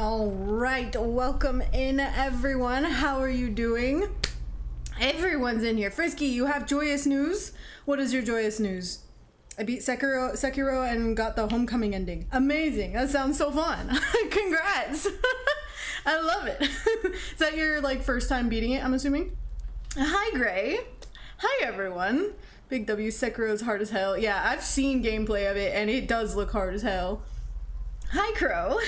All right, welcome in everyone. How are you doing? Everyone's in here. Frisky, you have joyous news? What is your joyous news? I beat Sekiro and got the homecoming ending. Amazing. That sounds so fun. Congrats. I love it. Is that your first time beating it, I'm assuming? Hi, Gray. Hi, everyone. Big W, Sekiro's hard as hell. Yeah, I've seen gameplay of it and it does look hard as hell. Hi, Crow.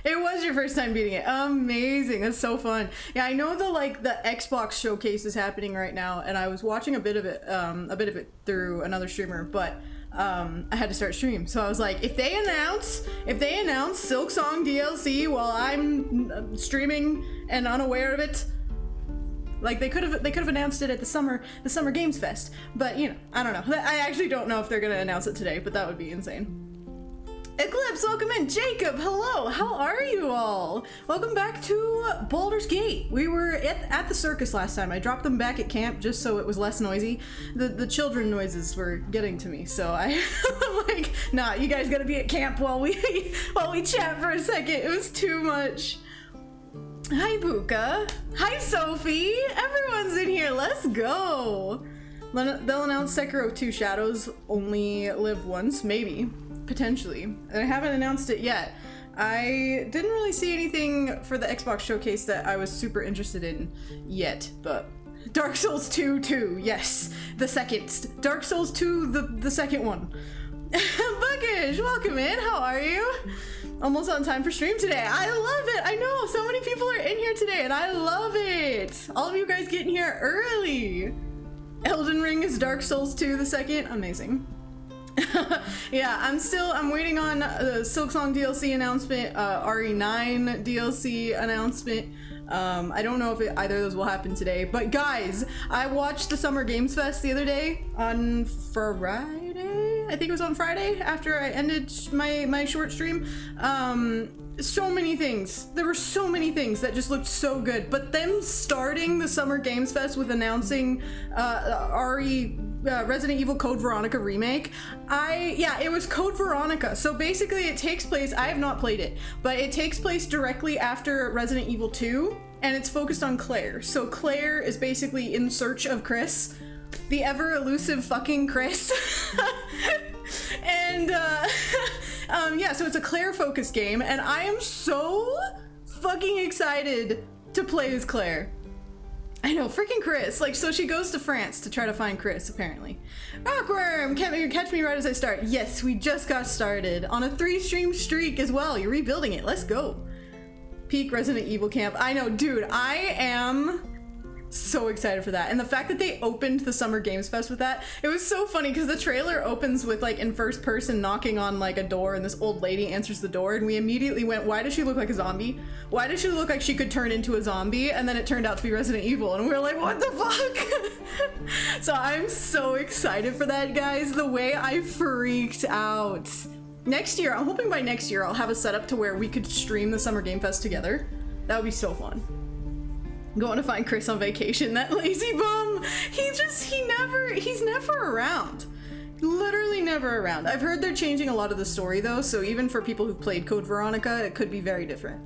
It was your first time beating it. Amazing. That's so fun. Yeah, I know the Xbox showcase is happening right now, and I was watching a bit of it through another streamer, but I had to start stream. So I was like, if they announce Silksong DLC while I'm streaming and unaware of it, they could have announced it at the Summer Games Fest. But I don't know. I actually don't know if they're gonna announce it today, but that would be insane. Eclipse, welcome in. Jacob, hello. How are you all? Welcome back to Baldur's Gate. We were at the circus last time. I dropped them back at camp just so it was less noisy. The children noises were getting to me, so I'm like, nah, you guys gotta be at camp while we chat for a second. It was too much. Hi, Buka. Hi, Sophie. Everyone's in here. Let's go. They'll announce Sekiro 2 Shadows only live once, maybe. Potentially. I haven't announced it yet. I didn't really see anything for the Xbox showcase that I was super interested in yet, but Dark Souls 2 too. Yes, the second. Dark Souls 2, the second one. Buggish, welcome in. How are you? Almost on time for stream today. I love it. I know so many people are in here today and I love it. All of you guys getting here early. Elden Ring is Dark Souls 2 the second. Amazing. Yeah, I'm waiting on the Silksong DLC announcement, RE9 DLC announcement. I don't know if either of those will happen today, but guys, I watched the Summer Games Fest the other day on Friday. I think it was on Friday after I ended my short stream. So many things. There were so many things that just looked so good, but them starting the Summer Games Fest with announcing Resident Evil Code Veronica remake. It was Code Veronica. So basically it takes place, I have not played it, but it takes place directly after Resident Evil 2 and it's focused on Claire. So Claire is basically in search of Chris, the ever elusive fucking Chris. And so it's a Claire focused game and I am so fucking excited to play as Claire. I know, freaking Chris. So she goes to France to try to find Chris, apparently. Rockworm, catch me right as I start. Yes, we just got started on a 3-stream streak as well. You're rebuilding it. Let's go. Peak Resident Evil camp. I know, dude, I am so excited for that. And the fact that they opened the Summer Games Fest with that, it was so funny because the trailer opens with in first person knocking on a door and this old lady answers the door and we immediately went, why does she look like a zombie? Why does she look like she could turn into a zombie? And then it turned out to be Resident Evil and we were like, what the fuck? So I'm so excited for that, guys. The way I freaked out. Next year, I'm hoping by next year I'll have a setup to where we could stream the Summer Game Fest together. That would be so fun. Going to find Chris on vacation, that lazy bum. He's never around. Literally never around. I've heard they're changing a lot of the story though, so even for people who played Code Veronica, it could be very different.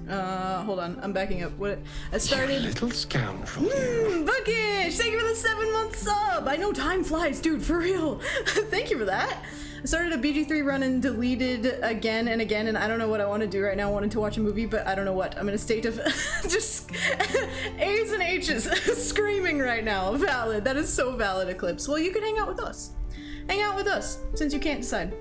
Hold on, I'm backing up. What? I started. You little scoundrel. Bookish! Thank you for the 7-month sub! I know time flies, dude, for real. Thank you for that. I started a BG3 run and deleted again and again, and I don't know what I want to do right now. I wanted to watch a movie, but I don't know what. I'm in a state of just A's and H's screaming right now. Valid. That is so valid, Eclipse. Well, you can hang out with us. Hang out with us, since you can't decide.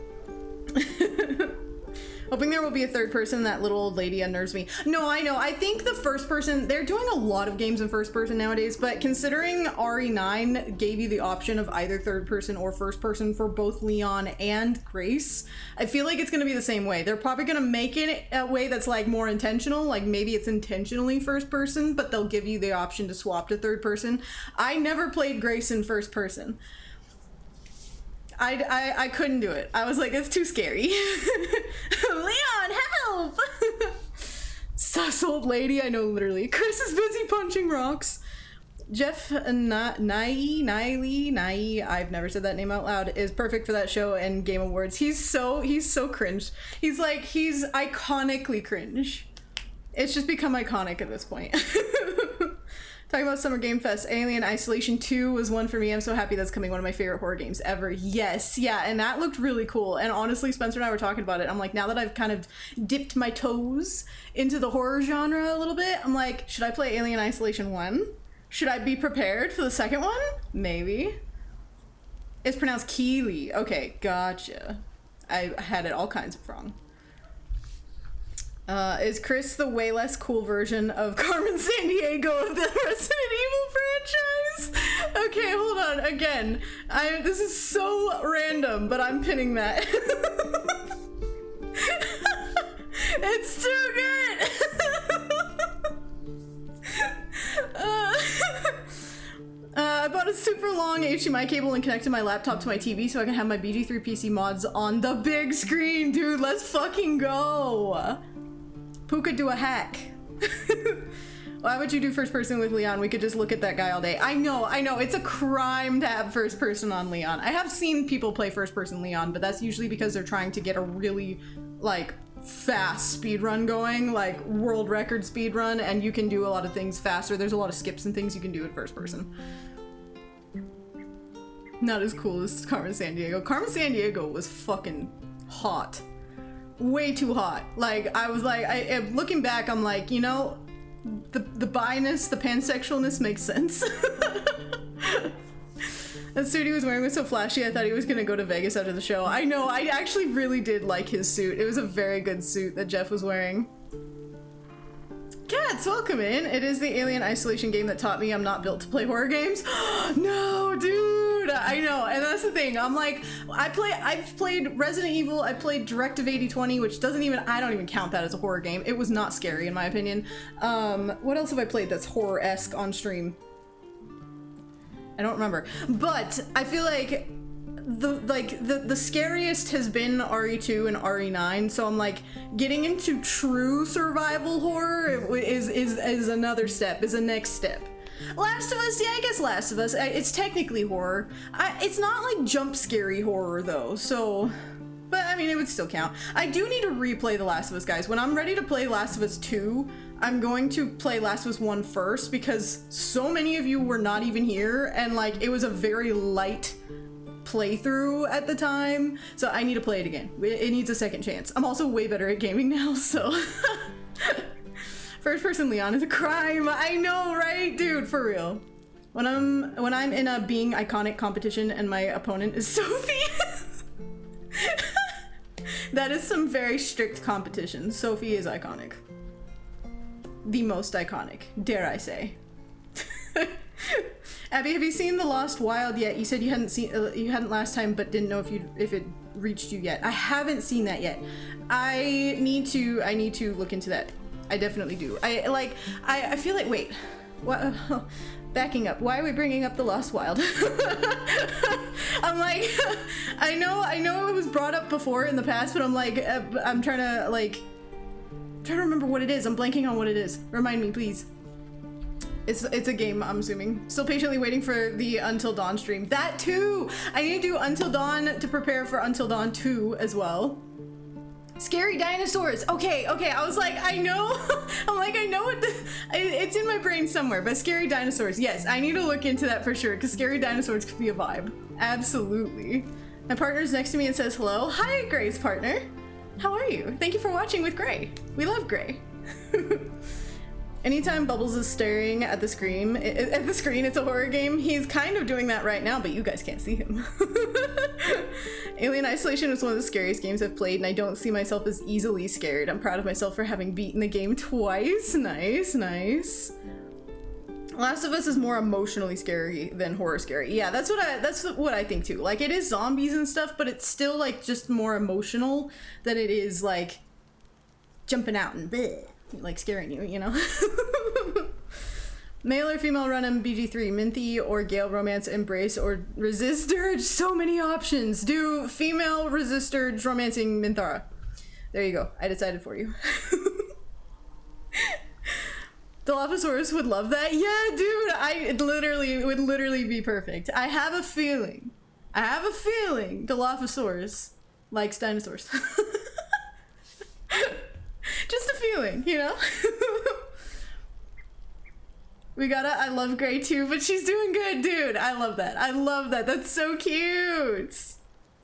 Hoping there will be a third person. That little old lady unnerves me. No, I know. I think the first person, they're doing a lot of games in first person nowadays, but considering RE9 gave you the option of either third person or first person for both Leon and Grace, I feel like it's going to be the same way. They're probably going to make it a way that's more intentional, maybe it's intentionally first person, but they'll give you the option to swap to third person. I never played Grace in first person. I couldn't do it. I was like, it's too scary. Leon, help! Sus old lady, I know, literally. Chris is busy punching rocks. Jeff Niley, I've never said that name out loud, is perfect for that show and Game Awards. He's so cringe. He's iconically cringe. It's just become iconic at this point. Talking about Summer Game Fest, Alien Isolation 2 was one for me. I'm so happy that's coming, one of my favorite horror games ever. Yes, yeah, and that looked really cool. And honestly, Spencer and I were talking about it. I'm like, now that I've kind of dipped my toes into the horror genre a little bit, I'm like, should I play Alien Isolation 1? Should I be prepared for the second one? Maybe. It's pronounced Keely. Okay, gotcha. I had it all kinds of wrong. Is Chris the way less cool version of Carmen Sandiego of the Resident Evil franchise? Okay, hold on. Again, this is so random, but I'm pinning that. It's too good! I bought a super long HDMI cable and connected my laptop to my TV so I can have my BG3 PC mods on the big screen. Dude, let's fucking go! Puka do a hack. Why would you do first person with Leon? We could just look at that guy all day. I know, it's a crime to have first person on Leon. I have seen people play first person Leon, but that's usually because they're trying to get a really, like, fast speed run going, like world record speed run, and you can do a lot of things faster. There's a lot of skips and things you can do in first person. Not as cool as Carmen Sandiego. Carmen Sandiego was fucking hot. Way too hot. Like, I was like, looking back, I'm like, you know, the bi-ness, the pansexualness makes sense. That suit he was wearing was so flashy, I thought he was gonna go to Vegas after the show. I know, I actually really did like his suit. It was a very good suit that Jeff was wearing. Cats, welcome in. It is the Alien Isolation game that taught me I'm not built to play horror games. No, dude, I know, and that's the thing. I'm like, I've played Resident Evil, I played Directive 8020, which I don't even count that as a horror game. It was not scary in my opinion. What else have I played that's horror-esque on stream? I don't remember, but I feel like the scariest has been RE2 and RE9, so I'm like, getting into true survival horror is another step, is a next step. Last of Us, yeah, I guess Last of Us, it's technically horror. It's not like jump scary horror though, so, but I mean, it would still count. I do need to replay The Last of Us, guys. When I'm ready to play Last of Us 2, I'm going to play Last of Us 1 first, because so many of you were not even here, and like, it was a very light playthrough at the time, so I need to play it again. It needs a second chance. I'm also way better at gaming now, so. First person Leon is a crime. I know, right? Dude, for real. When I'm in a being iconic competition and my opponent is Sophie. That is some very strict competition. Sophie is iconic. The most iconic, dare I say. Abby, have you seen The Lost Wild yet? You said you hadn't last time, but didn't know if it reached you yet. I haven't seen that yet. I need to look into that. I definitely do. I feel like, wait, what? Backing up. Why are we bringing up The Lost Wild? I'm like, I know it was brought up before in the past, but I'm like, I'm trying to remember what it is. I'm blanking on what it is. Remind me, please. It's a game, I'm assuming. Still patiently waiting for the Until Dawn stream. That too! I need to do Until Dawn to prepare for Until Dawn 2 as well. Scary dinosaurs! Okay, I was like, I know. I'm like, I know it's in my brain somewhere, but scary dinosaurs, yes, I need to look into that for sure, because scary dinosaurs could be a vibe. Absolutely. My partner's next to me and says hello. Hi, Gray's partner. How are you? Thank you for watching with Gray. We love Gray. Anytime Bubbles is staring at the screen, it's a horror game. He's kind of doing that right now, but you guys can't see him. Alien Isolation was one of the scariest games I've played, and I don't see myself as easily scared. I'm proud of myself for having beaten the game twice. Nice, nice. Last of Us is more emotionally scary than horror scary. Yeah, that's what I think too. Like, it is zombies and stuff, but it's still like just more emotional than it is like jumping out and bleh, like scaring you, you know? Male or female run MBG3, Minthy or Gale Romance, Embrace or Resist Dirge. So many options. Do female Resist Dirge romancing Minthara. There you go. I decided for you. Dilophosaurus would love that. Yeah, dude, it would literally be perfect. I have a feeling Dilophosaurus likes dinosaurs. Just a feeling, you know? We gotta, I love Gray too, but she's doing good, dude. I love that. I love that. That's so cute.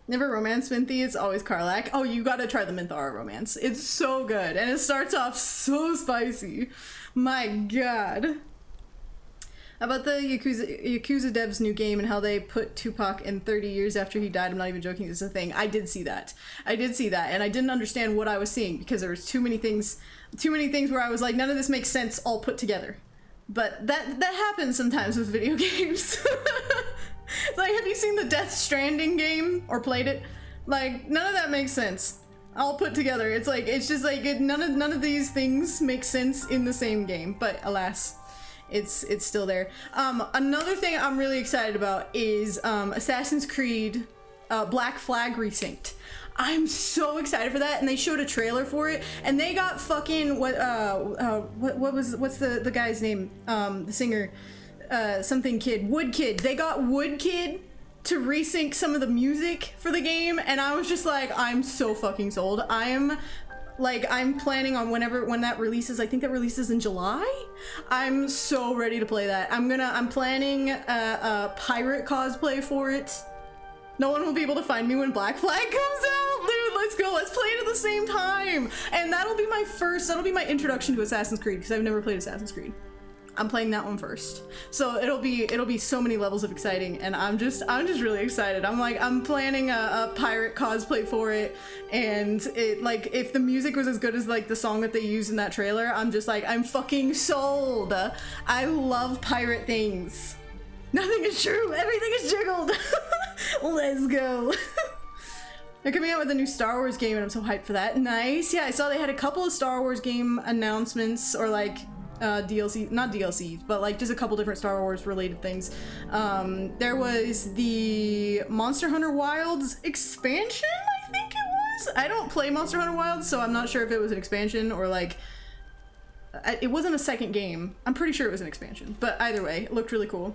Never romance Minty, it's always Karlach. Oh, you gotta try the Minthara romance. It's so good, and it starts off so spicy. My god. How about the Yakuza devs' new game and how they put Tupac in 30 years after he died? I'm not even joking, it's a thing. I did see that, and I didn't understand what I was seeing because there was too many things where I was like, none of this makes sense all put together. But that happens sometimes with video games. Like, have you seen the Death Stranding game or played it? Like, none of that makes sense all put together. It's like, it's just like none of these things make sense in the same game. But alas, it's still there. Another thing I'm really excited about is Assassin's Creed Black Flag Resynced. I'm so excited for that, and they showed a trailer for it, and they got fucking what's the guy's name? The singer, something Kid, Wood Kid. They got Wood Kid to resync some of the music for the game, and I was just like, I'm so fucking sold. I'm planning on when that releases. I think that releases in July. I'm so ready to play that. I'm planning a pirate cosplay for it. No one will be able to find me when Black Flag comes out, dude. Let's go. Let's play it at the same time. And that'll be my introduction to Assassin's Creed, because I've never played Assassin's Creed. I'm playing that one first. So it'll be so many levels of exciting, and I'm just really excited. I'm planning a pirate cosplay for it, and it, like, if the music was as good as like the song that they used in that trailer, I'm just like, I'm fucking sold. I love pirate things. Nothing is true. Everything is jiggled. Let's go. They're coming out with a new Star Wars game, and I'm so hyped for that. Nice. Yeah, I saw they had a couple of Star Wars game announcements, or like DLC, not DLC, but like just a couple different Star Wars related things. There was the Monster Hunter Wilds expansion, I think it was. I don't play Monster Hunter Wilds, so I'm not sure if it was an expansion or like it wasn't a second game. I'm pretty sure it was an expansion, but either way, it looked really cool.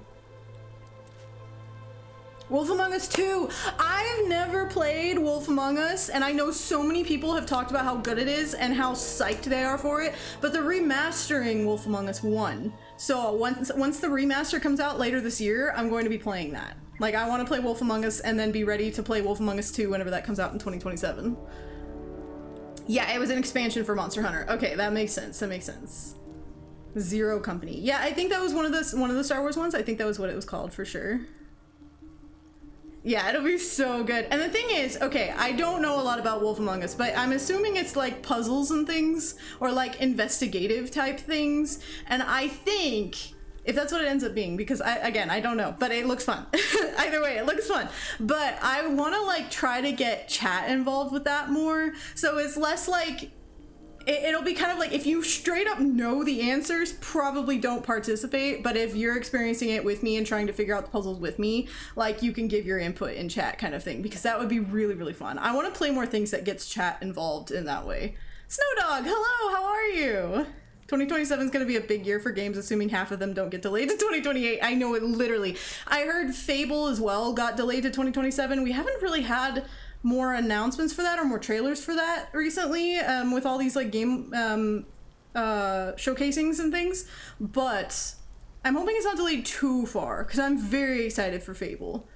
Wolf Among Us 2! I've never played Wolf Among Us, and I know so many people have talked about how good it is and how psyched they are for it, but they're remastering Wolf Among Us 1. So once the remaster comes out later this year, I'm going to be playing that. Like, I want to play Wolf Among Us and then be ready to play Wolf Among Us 2 whenever that comes out in 2027. Yeah, it was an expansion for Monster Hunter. Okay, that makes sense. That makes sense. Zero Company. Yeah, I think that was one of the Star Wars ones. I think that was what it was called for sure. Yeah, it'll be so good. And the thing is, okay, I don't know a lot about Wolf Among Us, but I'm assuming it's like puzzles and things, or like investigative type things. And I think, if that's what it ends up being, because I don't know, but it looks fun. Either way, it looks fun. But I want to like try to get chat involved with that more. So it's less like, it'll be kind of like, if you straight up know the answers, probably don't participate, but if you're experiencing it with me and trying to figure out the puzzles with me, like, you can give your input in chat kind of thing, because that would be really, really fun. I want to play more things that gets chat involved in that way. Snowdog, hello, how are you? 2027 is going to be a big year for games, assuming half of them don't get delayed to 2028. I know it literally. I heard Fable as well got delayed to 2027. We haven't really had more announcements for that or more trailers for that recently, with all these like game showcasings and things, but I'm hoping it's not delayed too far, because I'm very excited for Fable.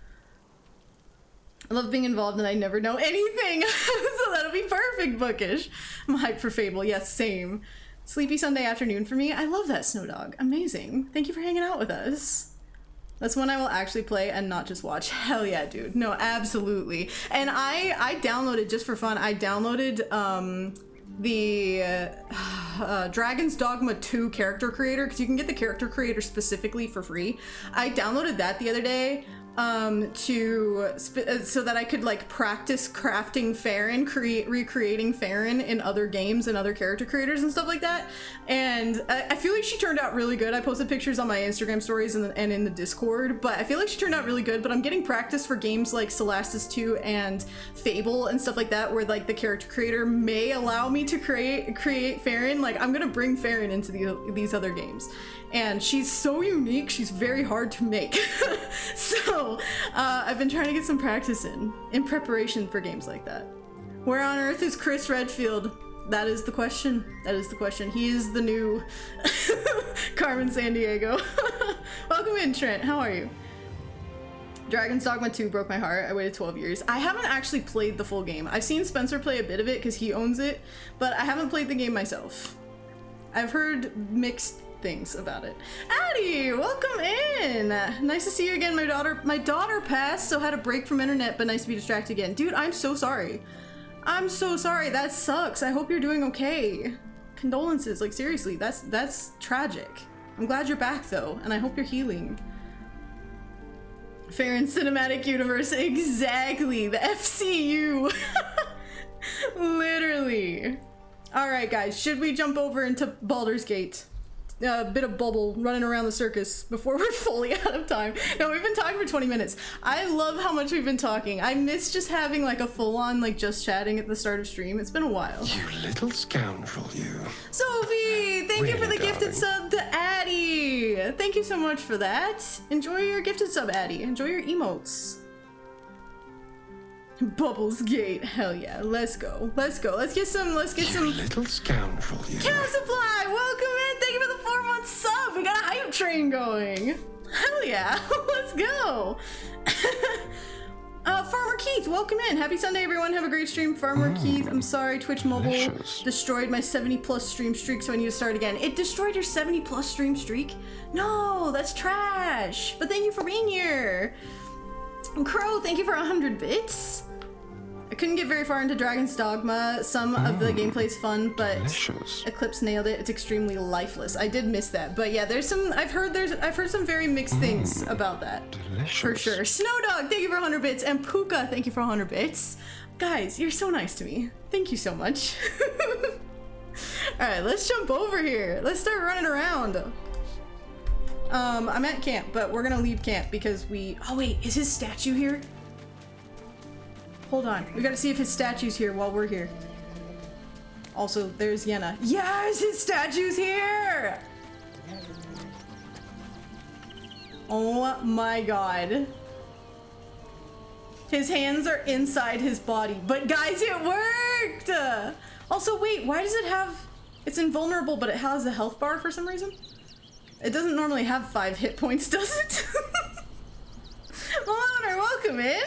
I love being involved and I never know anything. So that'll be perfect, Bookish. I'm hyped for Fable. Yes, same. Sleepy Sunday afternoon for me. I love that, Snowdog. Amazing. Thank you for hanging out with us. That's one I will actually play and not just watch. Hell yeah, dude. No, absolutely. And I downloaded, just for fun, I downloaded the Dragon's Dogma 2 character creator, because you can get the character creator specifically for free. I downloaded that the other day, so that I could like practice crafting faeryn, recreating faeryn in other games and other character creators and stuff like that. And I feel like she turned out really good. I posted pictures on my Instagram stories and in the Discord, but I feel like she turned out really good. But I'm getting practice for games like Celestis 2 and Fable and stuff like that, where like the character creator may allow me to create faeryn. Like I'm gonna bring faeryn into these other games. And she's so unique, she's very hard to make. So I've been trying to get some practice in preparation for games like that. Where on earth is Chris Redfield? That is the question. That is the question. He is the new Carmen Sandiego. Welcome in, Trent. How are you? Dragon's Dogma 2 broke my heart. I waited 12 years. I haven't actually played the full game. I've seen Spencer play a bit of it because he owns it, but I haven't played the game myself. I've heard mixed things about it. Addie, welcome in. Nice to see you again. My daughter passed, so had a break from internet, but nice to be distracted again. Dude, I'm so sorry. I'm so sorry. That sucks. I hope you're doing okay. Condolences. Like seriously, that's tragic. I'm glad you're back though, and I hope you're healing. Faeryn Cinematic Universe, exactly. The FCU. Literally. All right, guys. Should we jump over into Baldur's Gate? A bit of bubble running around the circus before we're fully out of time. No, we've been talking for 20 minutes. I love how much we've been talking. I miss just having like a full-on like just chatting at the start of stream. It's been a while. You little scoundrel, you. Sophie, thank you for the gifted sub to Addie. Thank you so much for that. Enjoy your gifted sub, Addie. Enjoy your emotes. Bubbles Gate, hell yeah, let's go. Let's get some little scoundrel, you. Cow Supply, welcome in, thank you for the 4-month sub. We got a hype train going. Hell yeah, let's go. Farmer Keith, welcome in. Happy Sunday, everyone. Have a great stream. Farmer Keith, I'm sorry, Twitch Mobile destroyed my 70+ stream streak, so I need to start again. It destroyed your 70+ stream streak? No, that's trash. But thank you for being here. Crow, thank you for 100 bits. I couldn't get very far into Dragon's Dogma. Some of the gameplay's fun, but Eclipse nailed it. It's extremely lifeless. I did miss that, but yeah, I've heard some very mixed things about that. For sure. Snowdog, thank you for 100 bits, and Puka, thank you for 100 bits. Guys, you're so nice to me. Thank you so much. All right, let's jump over here. Let's start running around. I'm at camp, but we're gonna leave camp because oh wait, is his statue here? Hold on, we gotta see if his statue's here while we're here. Also, there's Yenna. Yes, his statue's here! Oh my god. His hands are inside his body, but guys, it worked! Also, wait, why does it have, it's invulnerable, but it has a health bar for some reason? It doesn't normally have 5 hit points, does it? Loner, welcome in.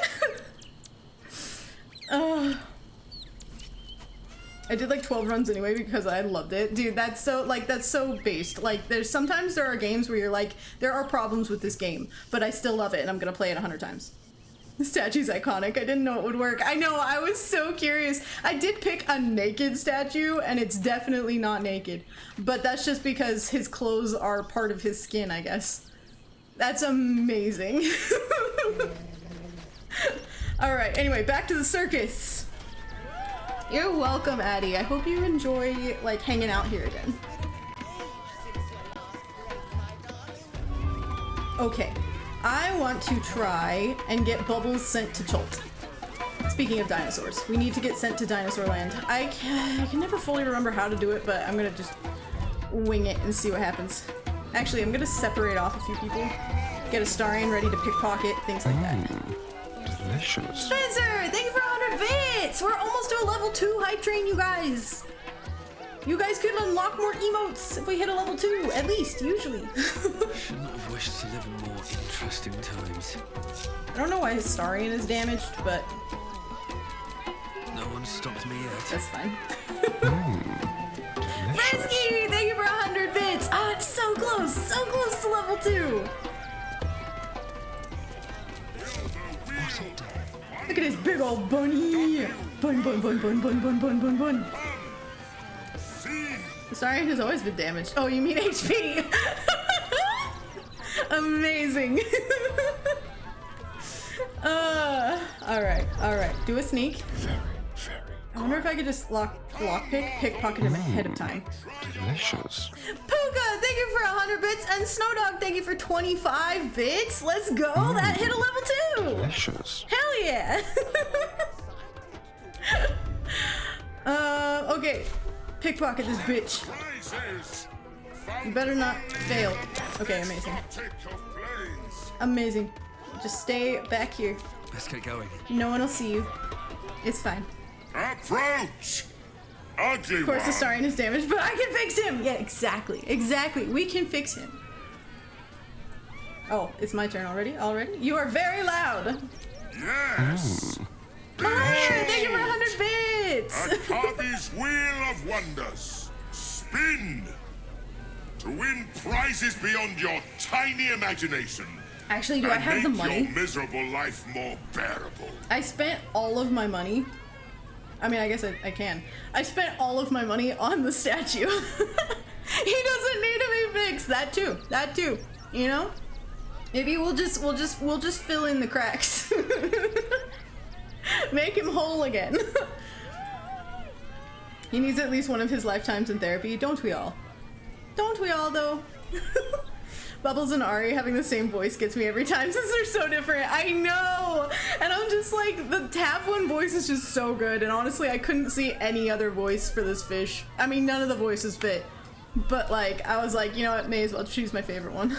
I did like 12 runs anyway because I loved it. Dude, that's so based. Like sometimes there are games where you're like, there are problems with this game, but I still love it and I'm gonna play it 100 times. The statue's iconic. I didn't know it would work. I know, I was so curious. I did pick a naked statue and it's definitely not naked, but that's just because his clothes are part of his skin, I guess. That's amazing. All right, anyway, back to the circus. You're welcome, Addie. I hope you enjoy like hanging out here again. Okay. I want to try and get Bubbles sent to Cholt. Speaking of dinosaurs, we need to get sent to Dinosaur Land. I can never fully remember how to do it, but I'm gonna just wing it and see what happens. Actually, I'm gonna separate off a few people, get astarion ready to pickpocket, things like that. Delicious. Spencer, thank you for 100 bits! We're almost to a level 2 hype train, you guys! You guys could unlock more emotes if we hit a level 2, at least, usually. Shouldn't have wished to live in more interesting times. I don't know why his astarion is damaged, but... No one stopped me yet. That's fine. Frisky, thank you for 100 bits! Ah, it's so close to level 2! Look at his big old bunny! Bun, bun, bun, bun, bun, bun, bun, bun, bun. Astarion has always been damaged. Oh, you mean HP? Amazing. Alright. Do a sneak. Very, very I wonder if I could just pickpocket him ahead of time. delicious. Puka, thank you for 100 bits, and Snowdog, thank you for 25 bits. Let's go. That hit a level 2. Delicious. Hell yeah. Okay. Pickpocket this bitch. You better not fail. Okay, amazing. Amazing. Just stay back here. Let's get going. No one will see you. It's fine. Approach! Ugly Of course, one. Astarion is damaged, but I can fix him! Yeah, exactly. We can fix him. Oh, it's my turn already? You are very loud. Yes! Malaya, thank you for 100 bits! Akabi's Wheel of Wonders. Spin! To win prizes beyond your tiny imagination. Actually, do I and have the make money? your miserable life more bearable. I spent all of my money. I mean, I guess I can. I spent all of my money on the statue. He doesn't need to be fixed. That too. You know? Maybe we'll just fill in the cracks. Make him whole again. He needs at least one of his lifetimes in therapy. Don't we all? Don't we all, though? Bubbles and Ari having the same voice gets me every time since they're so different. I know! And I'm just like, the Tab one voice is just so good, and honestly, I couldn't see any other voice for this fish. I mean, none of the voices fit. But like, I was like, you know what, may as well choose my favorite one.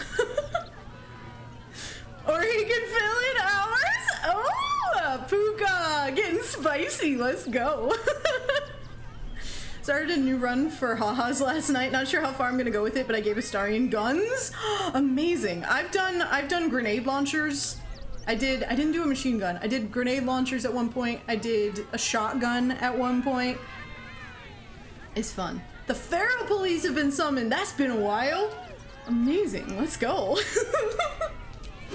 Or he can fill in ours? Oh! Puka! Getting spicy, let's go. Started a new run for Haha's last night. Not sure how far I'm gonna go with it, but I gave Astarion guns. Amazing. I've done grenade launchers. I didn't do a machine gun. I did grenade launchers at one point. I did a shotgun at one point. It's fun. The feral police have been summoned. That's been a while. Amazing. Let's go.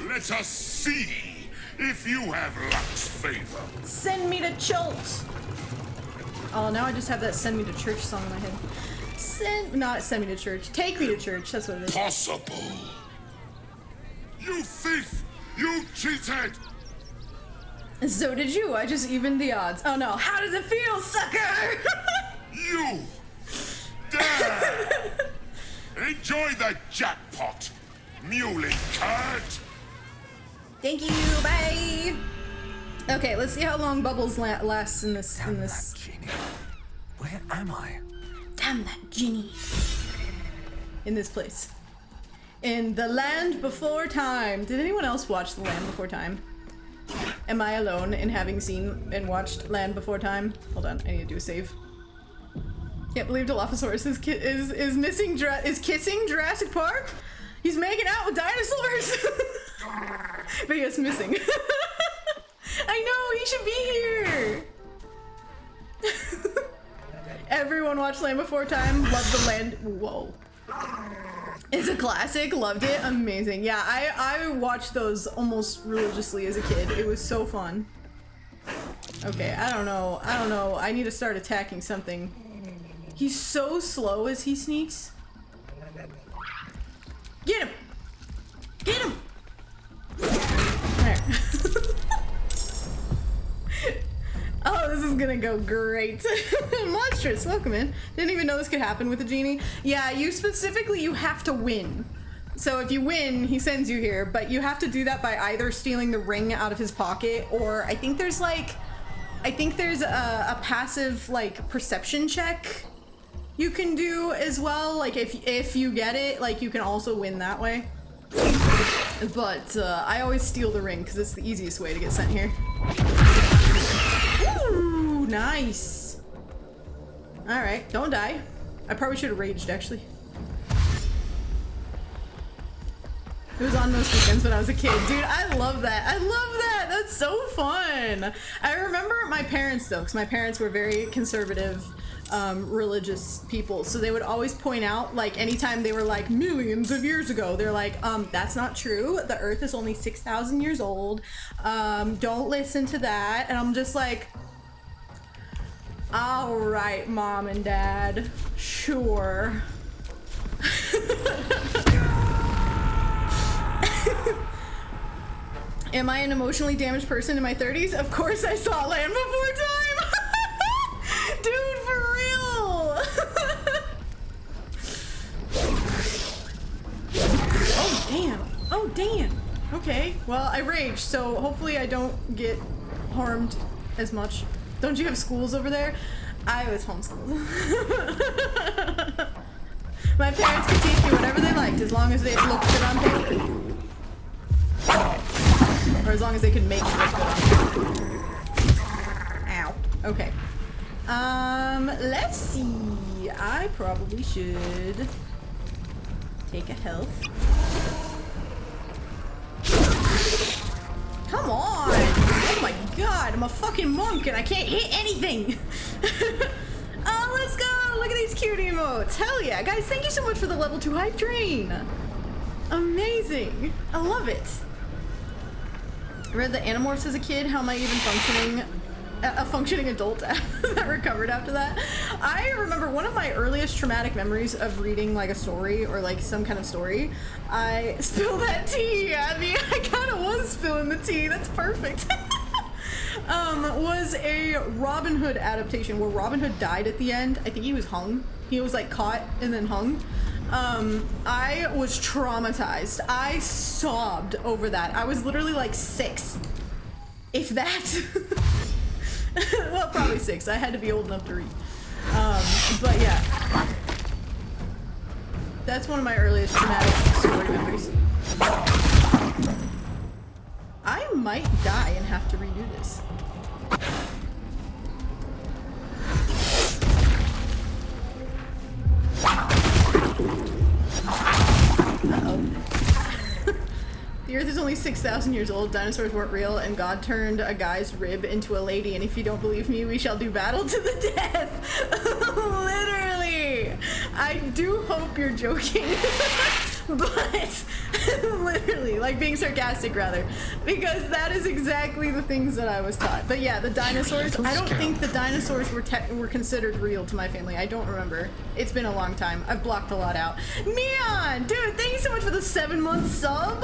Let us see if you have luck's favor. Send me to Chult. Oh, now I just have that "Send Me to Church" song in my head. Not send me to church. Take me to church. That's what it is. Possible. You thief! You cheated! So did you. I just evened the odds. Oh no. How does it feel, sucker? You dare! Enjoy the jackpot, muley cud! Thank you. Bye. Okay, let's see how long Bubbles lasts in this. Damn that genie. Where am I? Damn that genie. In this place. In the Land Before Time. Did anyone else watch The Land Before Time? Am I alone in having seen and watched Land Before Time? Hold on, I need to do a save. Can't believe Dilophosaurus is kissing Jurassic Park? He's making out with dinosaurs! But yes, missing. I know, he should be here! Everyone watched Land Before Time, loved the land. Whoa. It's a classic, loved it, amazing. Yeah, I watched those almost religiously as a kid. It was so fun. Okay, I don't know. I need to start attacking something. He's so slow as he sneaks. Get him! Get him! There. Oh, this is gonna go great. Monstrous, welcome in. Didn't even know this could happen with a genie. Yeah, you have to win. So if you win, he sends you here, but you have to do that by either stealing the ring out of his pocket, or I think there's a passive like perception check you can do as well. Like if you get it, like you can also win that way. But I always steal the ring because it's the easiest way to get sent here. Ooh, nice. All right, don't die. I probably should have raged actually. It was on most weekends when I was a kid. Dude, I love that. I love that. That's so fun. I remember my parents though, because my parents were very conservative, religious people. So they would always point out, like anytime they were like millions of years ago, they're like, that's not true. The earth is only 6,000 years old. Don't listen to that. And I'm just like, all right, mom and dad, sure. Am I an emotionally damaged person in my 30s? Of course I saw Land Before Time! Dude, for real! Oh, damn. Oh, damn. Okay, well, I raged, so hopefully I don't get harmed as much. Don't you have schools over there? I was homeschooled. My parents could teach me whatever they liked as long as they looked good on paper. Or as long as they could make it look good on paper. Ow. Okay. Let's see. I probably should take a health. Come on! Oh my god, I'm a fucking monk and I can't hit anything! Oh, let's go! Look at these cute emotes! Hell yeah! Guys, thank you so much for the level 2 hype train! Amazing! I love it! I read the Animorphs as a kid. How am I even functioning? A functioning adult that recovered after that. I remember one of my earliest traumatic memories of reading like a story or like some kind of story. I spilled that tea. I mean, I kind of was spilling the tea. That's perfect. Was a Robin Hood adaptation where Robin Hood died at the end. I think he was hung. He was like caught and then hung. I was traumatized. I sobbed over that. I was literally like 6, if that. Well, probably 6. I had to be old enough to read. But yeah. That's one of my earliest traumatic story memories. I might die and have to redo this. Uh-oh. The Earth is only 6,000 years old, dinosaurs weren't real, and God turned a guy's rib into a lady, and if you don't believe me, we shall do battle to the death! Literally! I do hope you're joking. But, literally, like being sarcastic rather, because that is exactly the things that I was taught. But yeah, the dinosaurs, I don't think the dinosaurs were considered real to my family. I don't remember. It's been a long time. I've blocked a lot out. Neon! Dude, thank you so much for the 7-month sub!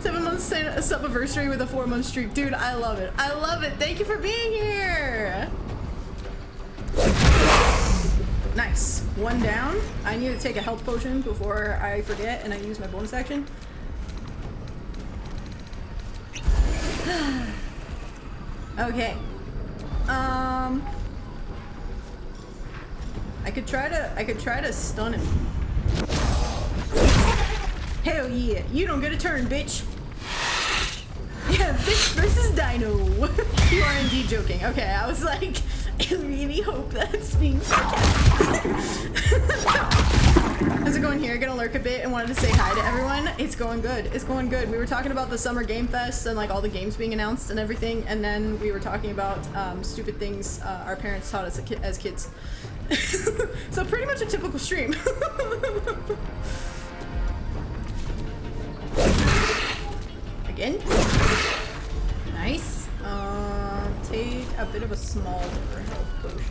7 months sub-anniversary with a 4-month streak. Dude, I love it. I love it. Thank you for being here! Nice. 1 down. I need to take a health potion before I forget and I use my bonus action. Okay. I could try to stun him. Hell yeah. You don't get a turn, bitch. Yeah, bitch versus dino. You are indeed joking. Okay, I was like, I really hope that's being sarcastic. How's it going here? Gonna lurk a bit and wanted to say hi to everyone. It's going good. It's going good. We were talking about the Summer Game Fest and like all the games being announced and everything, and then we were talking about stupid things our parents taught us as kids. So pretty much a typical stream. Again. Nice. Take a bit of a smaller health potion.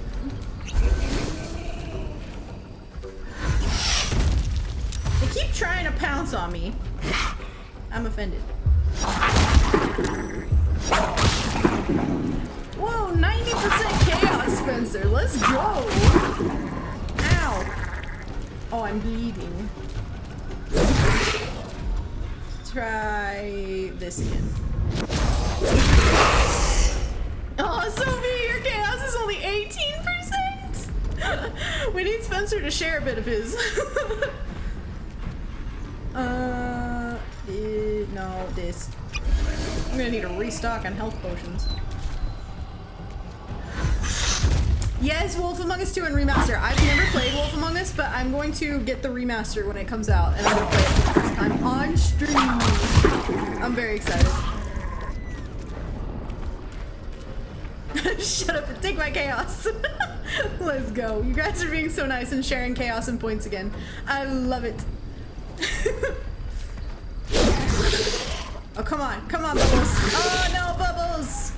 They keep trying to pounce on me. I'm offended. Whoa, 90% chaos, Spencer. Let's go. Ow. Oh, I'm bleeding. Try this again. Oh, Sophie, your chaos is only 18%! We need Spencer to share a bit of his. No, this. I'm gonna need a restock on health potions. Yes, Wolf Among Us 2 and Remaster. I've never played Wolf Among Us, but I'm going to get the remaster when it comes out, and I'm gonna play it for the first time on stream. I'm very excited. Shut up and take my chaos. Let's go. You guys are being so nice and sharing chaos and points again. I love it. Oh, come on. Come on, Bubbles. Oh, no, Bubbles.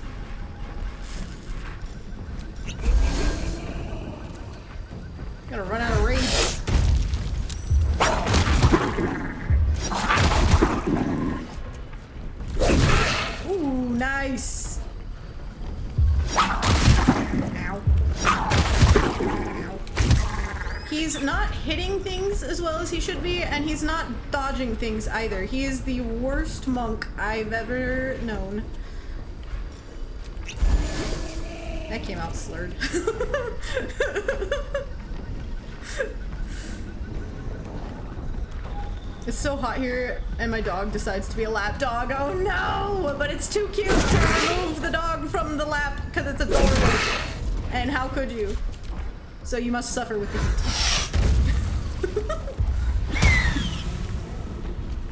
Gotta run out of range. Ooh, He's not hitting things as well as he should be, and he's not dodging things either. He is the worst monk I've ever known. That came out slurred. It's so hot here, and my dog decides to be a lap dog. Oh no! But it's too cute to remove the dog from the lap because it's adorable. And how could you? So you must suffer with the heat.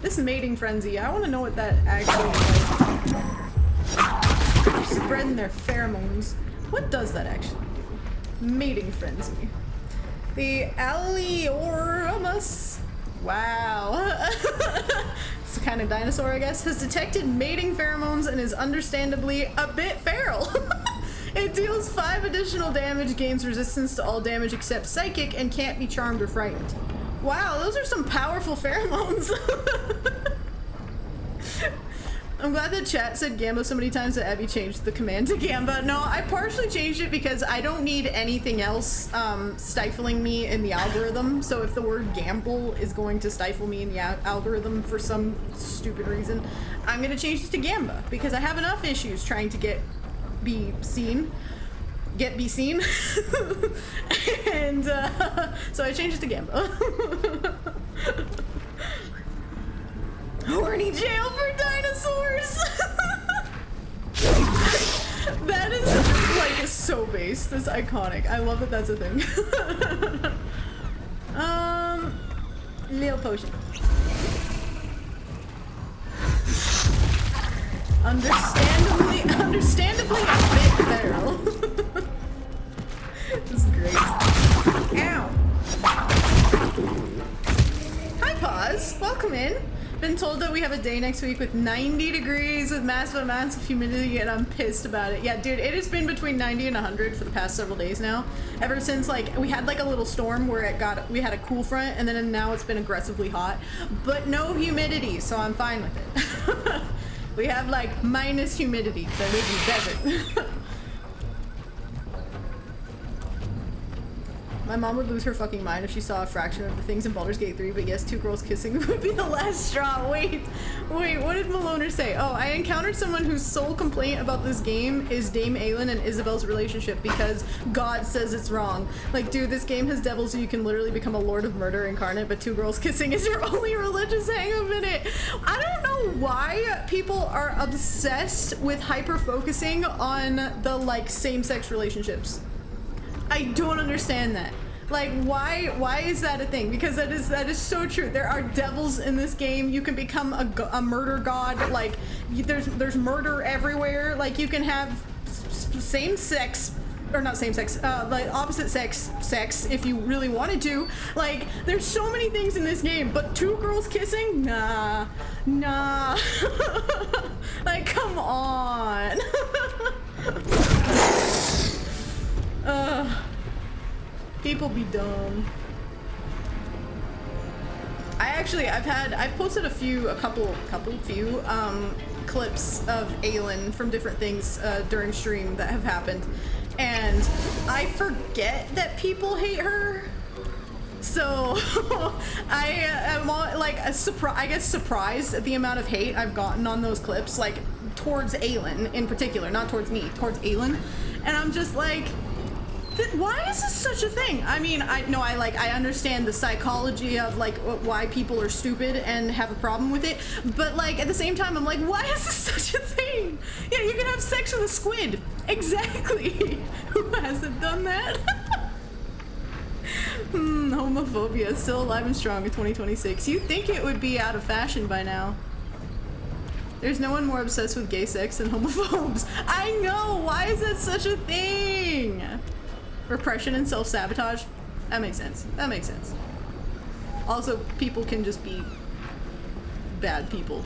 This mating frenzy, I want to know what that actually is. They're spreading their pheromones. What does that actually do? Mating frenzy. The Alioramus. Wow. It's a kind of dinosaur, I guess. Has detected mating pheromones and is understandably a bit feral. It deals 5 additional damage, gains resistance to all damage except psychic, and can't be charmed or frightened. Wow, those are some powerful pheromones. I'm glad that chat said Gamba so many times that Abby changed the command to Gamba. No, I partially changed it because I don't need anything else stifling me in the algorithm. So if the word gamble is going to stifle me in the algorithm for some stupid reason, I'm going to change it to Gamba because I have enough issues trying to be seen. And so I changed it to Gamba. Horny jail for dinosaurs! That is like so base. That's iconic. I love that that's a thing. Lil potion. Understandably a bit feral. This is great. Ow. Hi, Pause. Welcome in. Been told that we have a day next week with 90 degrees with massive amounts of humidity, and I'm pissed about it. Yeah, dude, it has been between 90 and 100 for the past several days now. Ever since, like, we had like a little storm where we had a cool front, and then now it's been aggressively hot, but no humidity, so I'm fine with it. We have like minus humidity, so I live in the desert. My mom would lose her fucking mind if she saw a fraction of the things in Baldur's Gate 3, but yes, 2 girls kissing would be the last straw. Wait, what did Maloner say? Oh, I encountered someone whose sole complaint about this game is Dame Aelin and Isabel's relationship because God says it's wrong. Like, dude, this game has devils so you can literally become a Lord of Murder incarnate, but 2 girls kissing is your only religious hang-up in it. I don't know why people are obsessed with hyper-focusing on the, like, same-sex relationships. I don't understand that. Like, why is that a thing? Because that is so true. There are devils in this game. You can become a murder god. Like, there's murder everywhere. Like, you can have same sex, or not same sex, like opposite sex if you really wanted to. Like, there's so many things in this game, but 2 girls kissing? Nah. Like, come on. People be dumb. I've posted a couple clips of Aelin from different things during stream that have happened, and I forget that people hate her. So I am like surprised at the amount of hate I've gotten on those clips, like towards Aelin in particular, not towards me, towards Aelin, and I'm just like, why is this such a thing? I mean, I understand the psychology of like why people are stupid and have a problem with it, but like at the same time, I'm like, why is this such a thing? Yeah, you can have sex with a squid. Exactly. Who hasn't done that? Homophobia is still alive and strong in 2026. You'd think it would be out of fashion by now. There's no one more obsessed with gay sex than homophobes. I know! Why is that such a thing? Repression and self-sabotage? That makes sense. That makes sense. Also, people can just be bad people.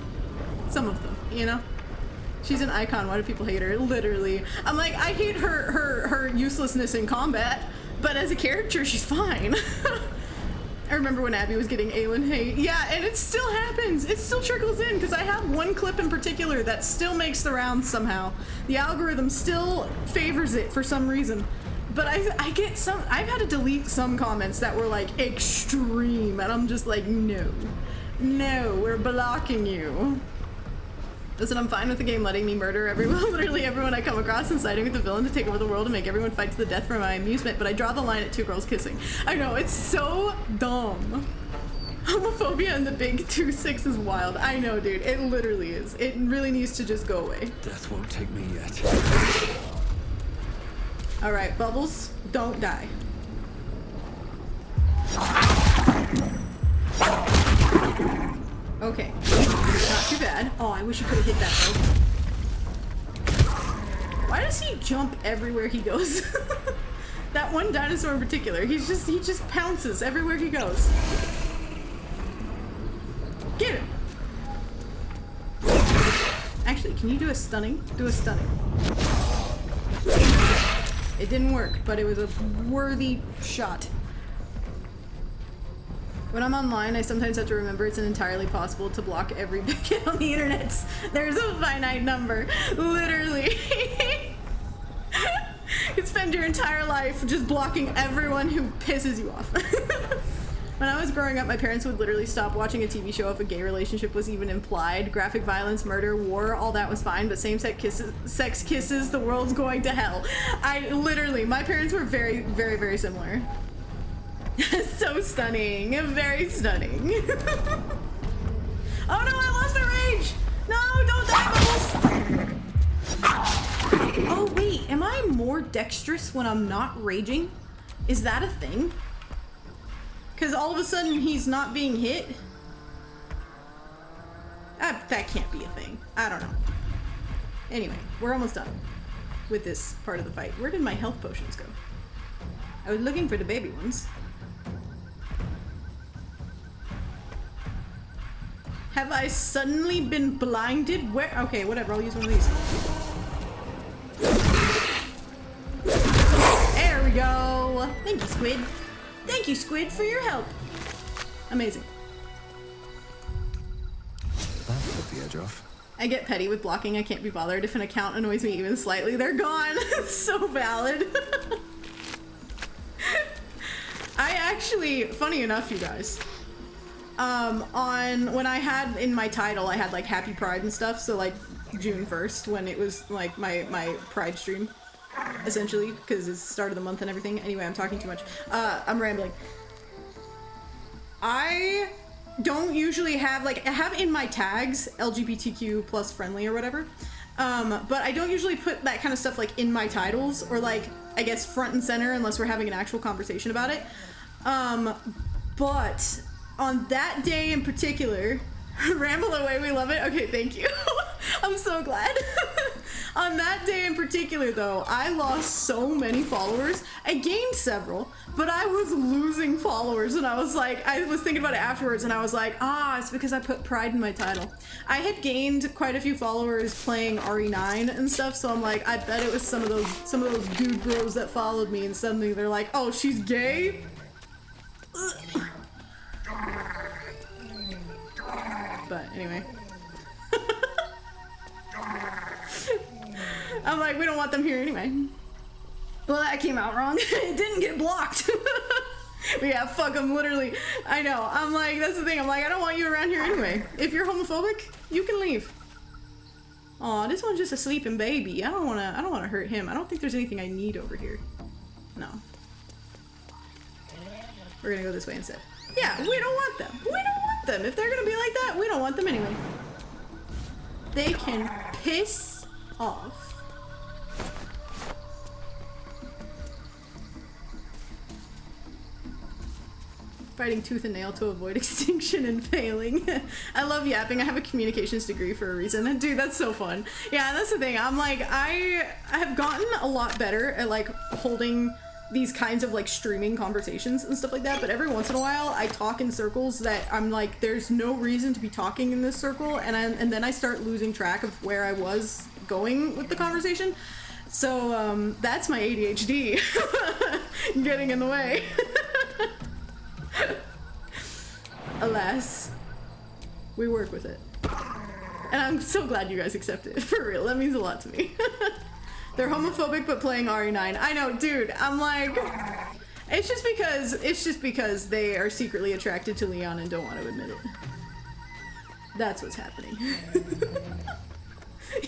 Some of them, you know? She's an icon. Why do people hate her? Literally. I'm like, I hate her uselessness in combat, but as a character, she's fine. I remember when Abby was getting Aelin hate. Yeah, and it still happens. It still trickles in, because I have one clip in particular that still makes the rounds somehow. The algorithm still favors it for some reason. but I get some, I've had to delete some comments that were like extreme, and I'm just like, no, we're blocking you. Listen, I'm fine with the game letting me murder everyone, literally everyone I come across, and siding with the villain to take over the world and make everyone fight to the death for my amusement, but I draw the line at 2 girls kissing. I know, it's so dumb. Homophobia in the big 2-6 is wild. I know, dude, it literally is. It really needs to just go away. Death won't take me yet. All right, Bubbles, don't die. Okay, not too bad. Oh, I wish you could have hit that though. Why does he jump everywhere he goes? That one dinosaur in particular, he just pounces everywhere he goes. Get him! Actually, can you do a stunning? Do a stunning. It didn't work, but it was a worthy shot. When I'm online, I sometimes have to remember it's entirely possible to block every bigot on the internet. There's a finite number, literally. You spend your entire life just blocking everyone who pisses you off. When I was growing up, my parents would literally stop watching a TV show if a gay relationship was even implied. Graphic violence, murder, war, all that was fine, but same-sex kisses, the world's going to hell. My parents were very, very, very similar. So stunning, very stunning. Oh no, I lost my rage! No, don't die, Bubbles! Oh wait, am I more dexterous when I'm not raging? Is that a thing? Because all of a sudden he's not being hit? That can't be a thing. I don't know. Anyway, we're almost done with this part of the fight. Where did my health potions go? I was looking for the baby ones. Have I suddenly been blinded? Where? Okay, whatever, I'll use one of these. There we go. Thank you, Squid. Thank you, Squid, for your help. Amazing. That took the edge off. I get petty with blocking. I can't be bothered. If an account annoys me even slightly, they're gone. So valid. I actually, funny enough, you guys, when I had in my title, I had like Happy Pride and stuff. So like June 1st, when it was like my Pride stream, essentially, because it's the start of the month and everything. Anyway, I'm talking too much. I'm rambling. I don't usually have, like, I have in my tags LGBTQ plus friendly or whatever, but I don't usually put that kind of stuff like in my titles or like, I guess, front and center unless we're having an actual conversation about it. But on that day in particular, ramble away, we love it. Okay, thank you. I'm so glad. On that day in particular, though, I lost so many followers. I gained several, but I was losing followers, and I was like, I was thinking about it afterwards, and I was like, it's because I put pride in my title. I had gained quite a few followers playing RE9 and stuff, so I'm like, I bet it was some of those dude bros that followed me, and suddenly they're like, oh, she's gay? Ugh. But anyway. I'm like, we don't want them here anyway. Well, that came out wrong. It didn't get blocked. But yeah, fuck them, literally. I know. I'm like, that's the thing. I'm like, I don't want you around here anyway. If you're homophobic, you can leave. Aw, this one's just a sleeping baby. I don't wanna hurt him. I don't think there's anything I need over here. No. We're gonna go this way instead. Yeah, we don't want them. We don't want them. If they're gonna be like that, we don't want them anyway. They can piss off. Fighting tooth and nail to avoid extinction and failing. I love yapping. I have a communications degree for a reason. Dude, that's so fun. Yeah, that's the thing. I'm like, I have gotten a lot better at like holding these kinds of like streaming conversations and stuff like that, but every once in a while I talk in circles that I'm like, there's no reason to be talking in this circle, and then I start losing track of where I was going with the conversation. So that's my ADHD getting in the way. Alas, we work with it. And I'm so glad you guys accept it, for real. That means a lot to me. They're homophobic but playing RE9. I know, dude. I'm like, it's just because they are secretly attracted to Leon and don't want to admit it. That's what's happening.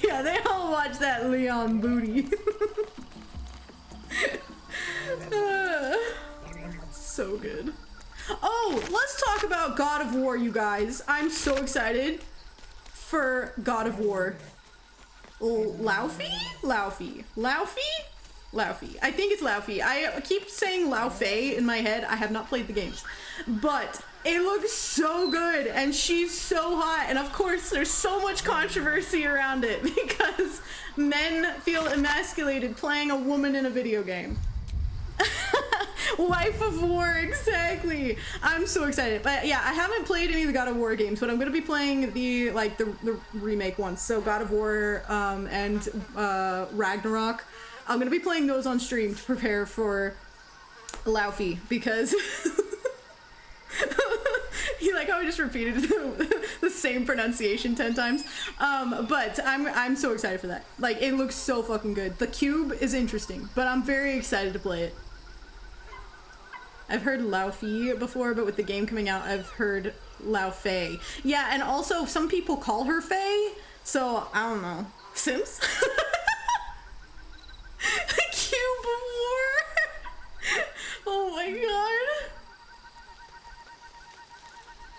Yeah, they all watch that Leon booty. So good. Oh, let's talk about God of War, you guys. I'm so excited for God of War. Laufey? I think it's Laufey. I keep saying Laufey in my head. I have not played the games, but it looks so good and she's so hot. And of course there's so much controversy around it because men feel emasculated playing a woman in a video game. Wife of War, exactly. I'm so excited. But yeah, I haven't played any of the God of War games, but I'm gonna be playing the remake ones. So God of War and Ragnarok. I'm gonna be playing those on stream to prepare for Laufey because you like how I just repeated the same pronunciation 10 times. But I'm so excited for that. Like, it looks so fucking good. The cube is interesting, but I'm very excited to play it. I've heard Laufey before, but with the game coming out, I've heard Laufey. Yeah, and also some people call her Faye, so I don't know. Sims? The Cube of War? Oh my god.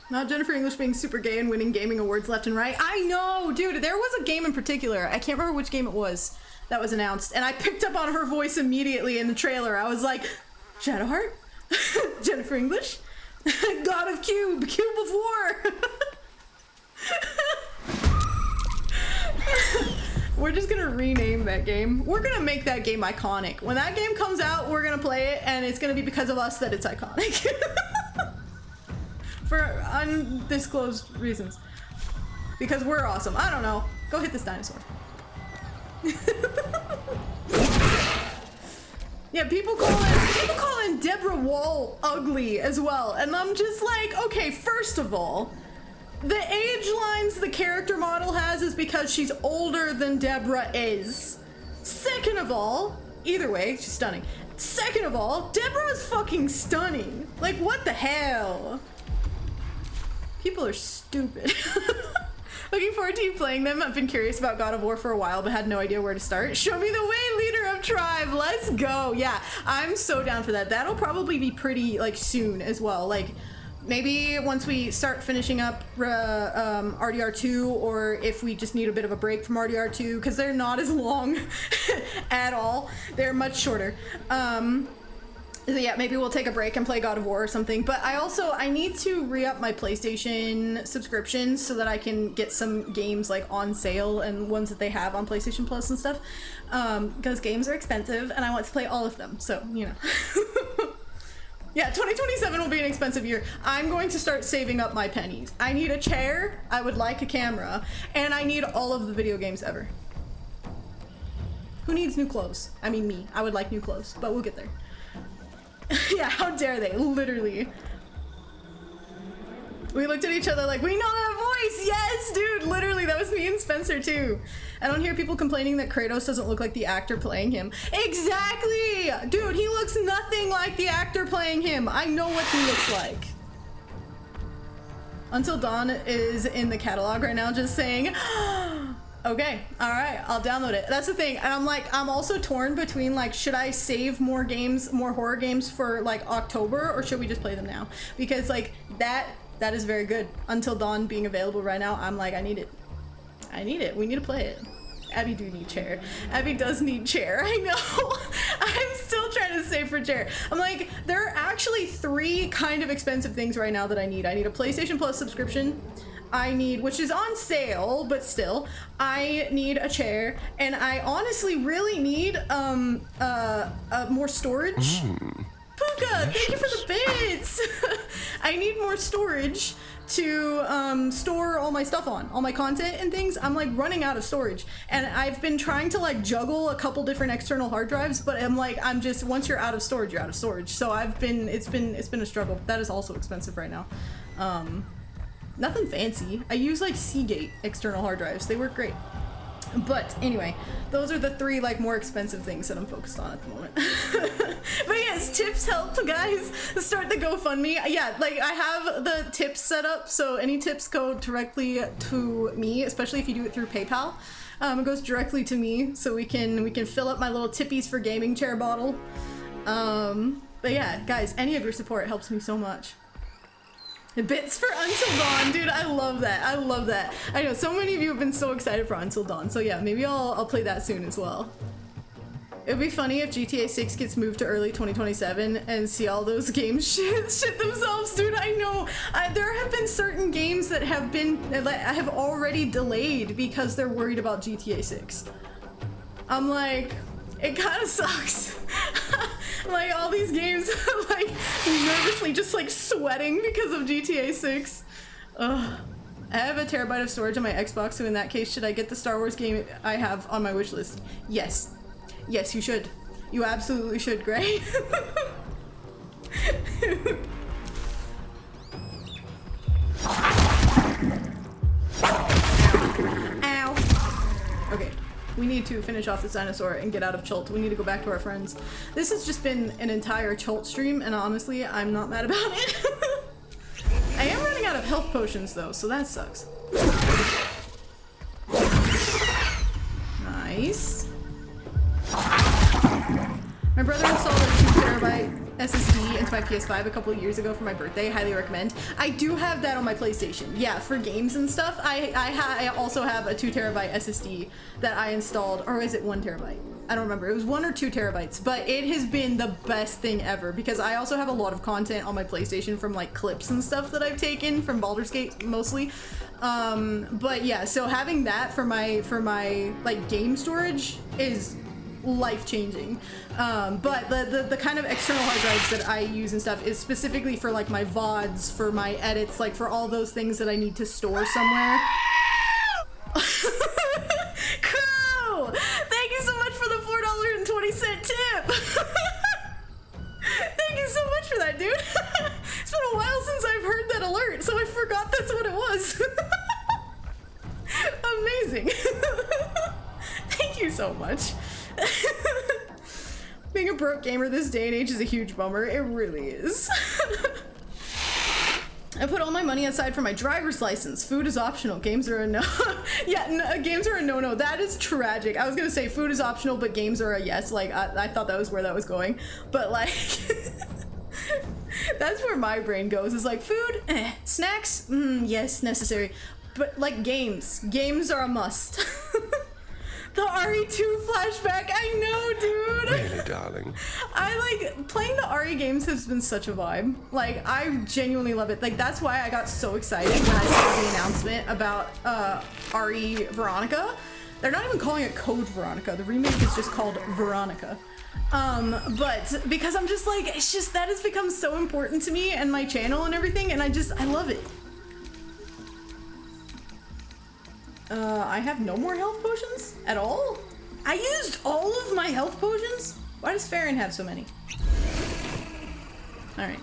Not Jennifer English being super gay and winning gaming awards left and right. I know, dude, there was a game in particular. I can't remember which game it was that was announced, and I picked up on her voice immediately in the trailer. I was like, Shadowheart? Jennifer English? God of Cube of War. We're just gonna rename that game. We're gonna make that game iconic. When that game comes out, we're gonna play it, and it's gonna be because of us that it's iconic. For undisclosed reasons. Because we're awesome. I don't know. Go hit this dinosaur. Yeah, people call in Deborah Wall ugly as well, and I'm just like, okay, first of all, the age lines the character model has is because she's older than Deborah is. Second of all, either way, she's stunning. Second of all, Deborah is fucking stunning. Like, what the hell? People are stupid. Looking forward to you playing them. I've been curious about God of War for a while, but had no idea where to start. Show me the way, leader of tribe. Let's go. Yeah, I'm so down for that. That'll probably be pretty, like, soon as well. Like, maybe once we start finishing up RDR2, or if we just need a bit of a break from RDR2, because they're not as long at all. They're much shorter. So yeah, maybe we'll take a break and play God of War or something. But I need to re-up my PlayStation subscription so that I can get some games like on sale and ones that they have on PlayStation Plus and stuff. Because games are expensive and I want to play all of them. So, you know. Yeah, 2027 will be an expensive year. I'm going to start saving up my pennies. I need a chair, I would like a camera, and I need all of the video games ever. Who needs new clothes? I mean me. I would like new clothes, but we'll get there. Yeah, how dare they? Literally. We looked at each other like, we know that voice! Yes, dude! Literally, that was me and Spencer too. I don't hear people complaining that Kratos doesn't look like the actor playing him. Exactly! Dude, he looks nothing like the actor playing him. I know what he looks like. Until Dawn is in the catalog right now just saying, okay, all right, I'll download it. That's the thing. And I'm like, I'm also torn between like, should I save more games, more horror games for like October, or should we just play them now? Because like that is very good. Until Dawn being available right now, I'm like, I need it. I need it. We need to play it. Abby do need chair. Abby does need chair. I know. I'm still trying to save for chair. I'm like, there are actually 3 kind of expensive things right now that I need. I need a PlayStation Plus subscription. I need, which is on sale, but still, I need a chair, and I honestly really need more storage. Puka, thank you for the bits. I need more storage to store all my stuff on, all my content and things. I'm like running out of storage, and I've been trying to like juggle a couple different external hard drives, but I'm just once you're out of storage, you're out of storage. So it's been a struggle. That is also expensive right now. Nothing fancy. I use like Seagate external hard drives. They work great. But anyway, those are the 3 like more expensive things that I'm focused on at the moment. But yes, tips help, guys. Start the GoFundMe. Yeah, like I have the tips set up, so any tips go directly to me, especially if you do it through PayPal. It goes directly to me, so we can fill up my little tippies for gaming chair bottle. But yeah, guys, any of your support helps me so much. Bits for Until Dawn, dude, I love that. I love that. I know so many of you have been so excited for Until Dawn, so yeah, maybe I'll play that soon as well. It would be funny if GTA 6 gets moved to early 2027 and see all those games shit themselves, dude. I know. There have been certain games that have already delayed because they're worried about GTA 6. I'm like, it kind of sucks. Like all these games like nervously just like sweating because of GTA 6. Ugh. I have a terabyte of storage on my Xbox, so in that case, should I get the Star Wars game I have on my wish list? Yes. Yes, you should. You absolutely should, Gray. Ow. Okay. We need to finish off this dinosaur and get out of Chult. We need to go back to our friends. This has just been an entire Chult stream, and honestly, I'm not mad about it. I am running out of health potions, though, so that sucks. Nice. My brother installed a 2TB SSD into my PS5 a couple of years ago for my birthday. Highly recommend. I do have that on my PlayStation. Yeah, for games and stuff. I also have a 2TB SSD that I installed, or is it 1TB? I don't remember. It was 1 or 2 terabytes, but it has been the best thing ever because I also have a lot of content on my PlayStation from like clips and stuff that I've taken from Baldur's Gate mostly. But yeah, so having that for my like game storage is life-changing. But the kind of external hard drives that I use and stuff is specifically for like my VODs, for my edits, like for all those things that I need to store somewhere. Cool! Thank you so much for the $4.20 tip! Thank you so much for that, dude! It's been a while since I've heard that alert, so I forgot that's what it was. Amazing. Thank you so much. Being a broke gamer this day and age is a huge bummer. It really is. I put all my money aside for my driver's license. Food is optional. Games are a no. Yeah, games are a no-no. That is tragic. I was gonna say food is optional, but games are a yes. Like, I thought that was where that was going. But like, that's where my brain goes. Is like, food, snacks, yes, necessary. But like games are a must. The RE2 flashback, I know, dude! Really, darling? I like, playing the RE games has been such a vibe. Like, I genuinely love it. Like, that's why I got so excited when I saw the announcement about RE Veronica. They're not even calling it Code Veronica. The remake is just called Veronica. But because I'm just like, it's just, that has become so important to me and my channel and everything, and I love it. I have no more health potions at all? I used all of my health potions? Why does Faeryn have so many? Alright.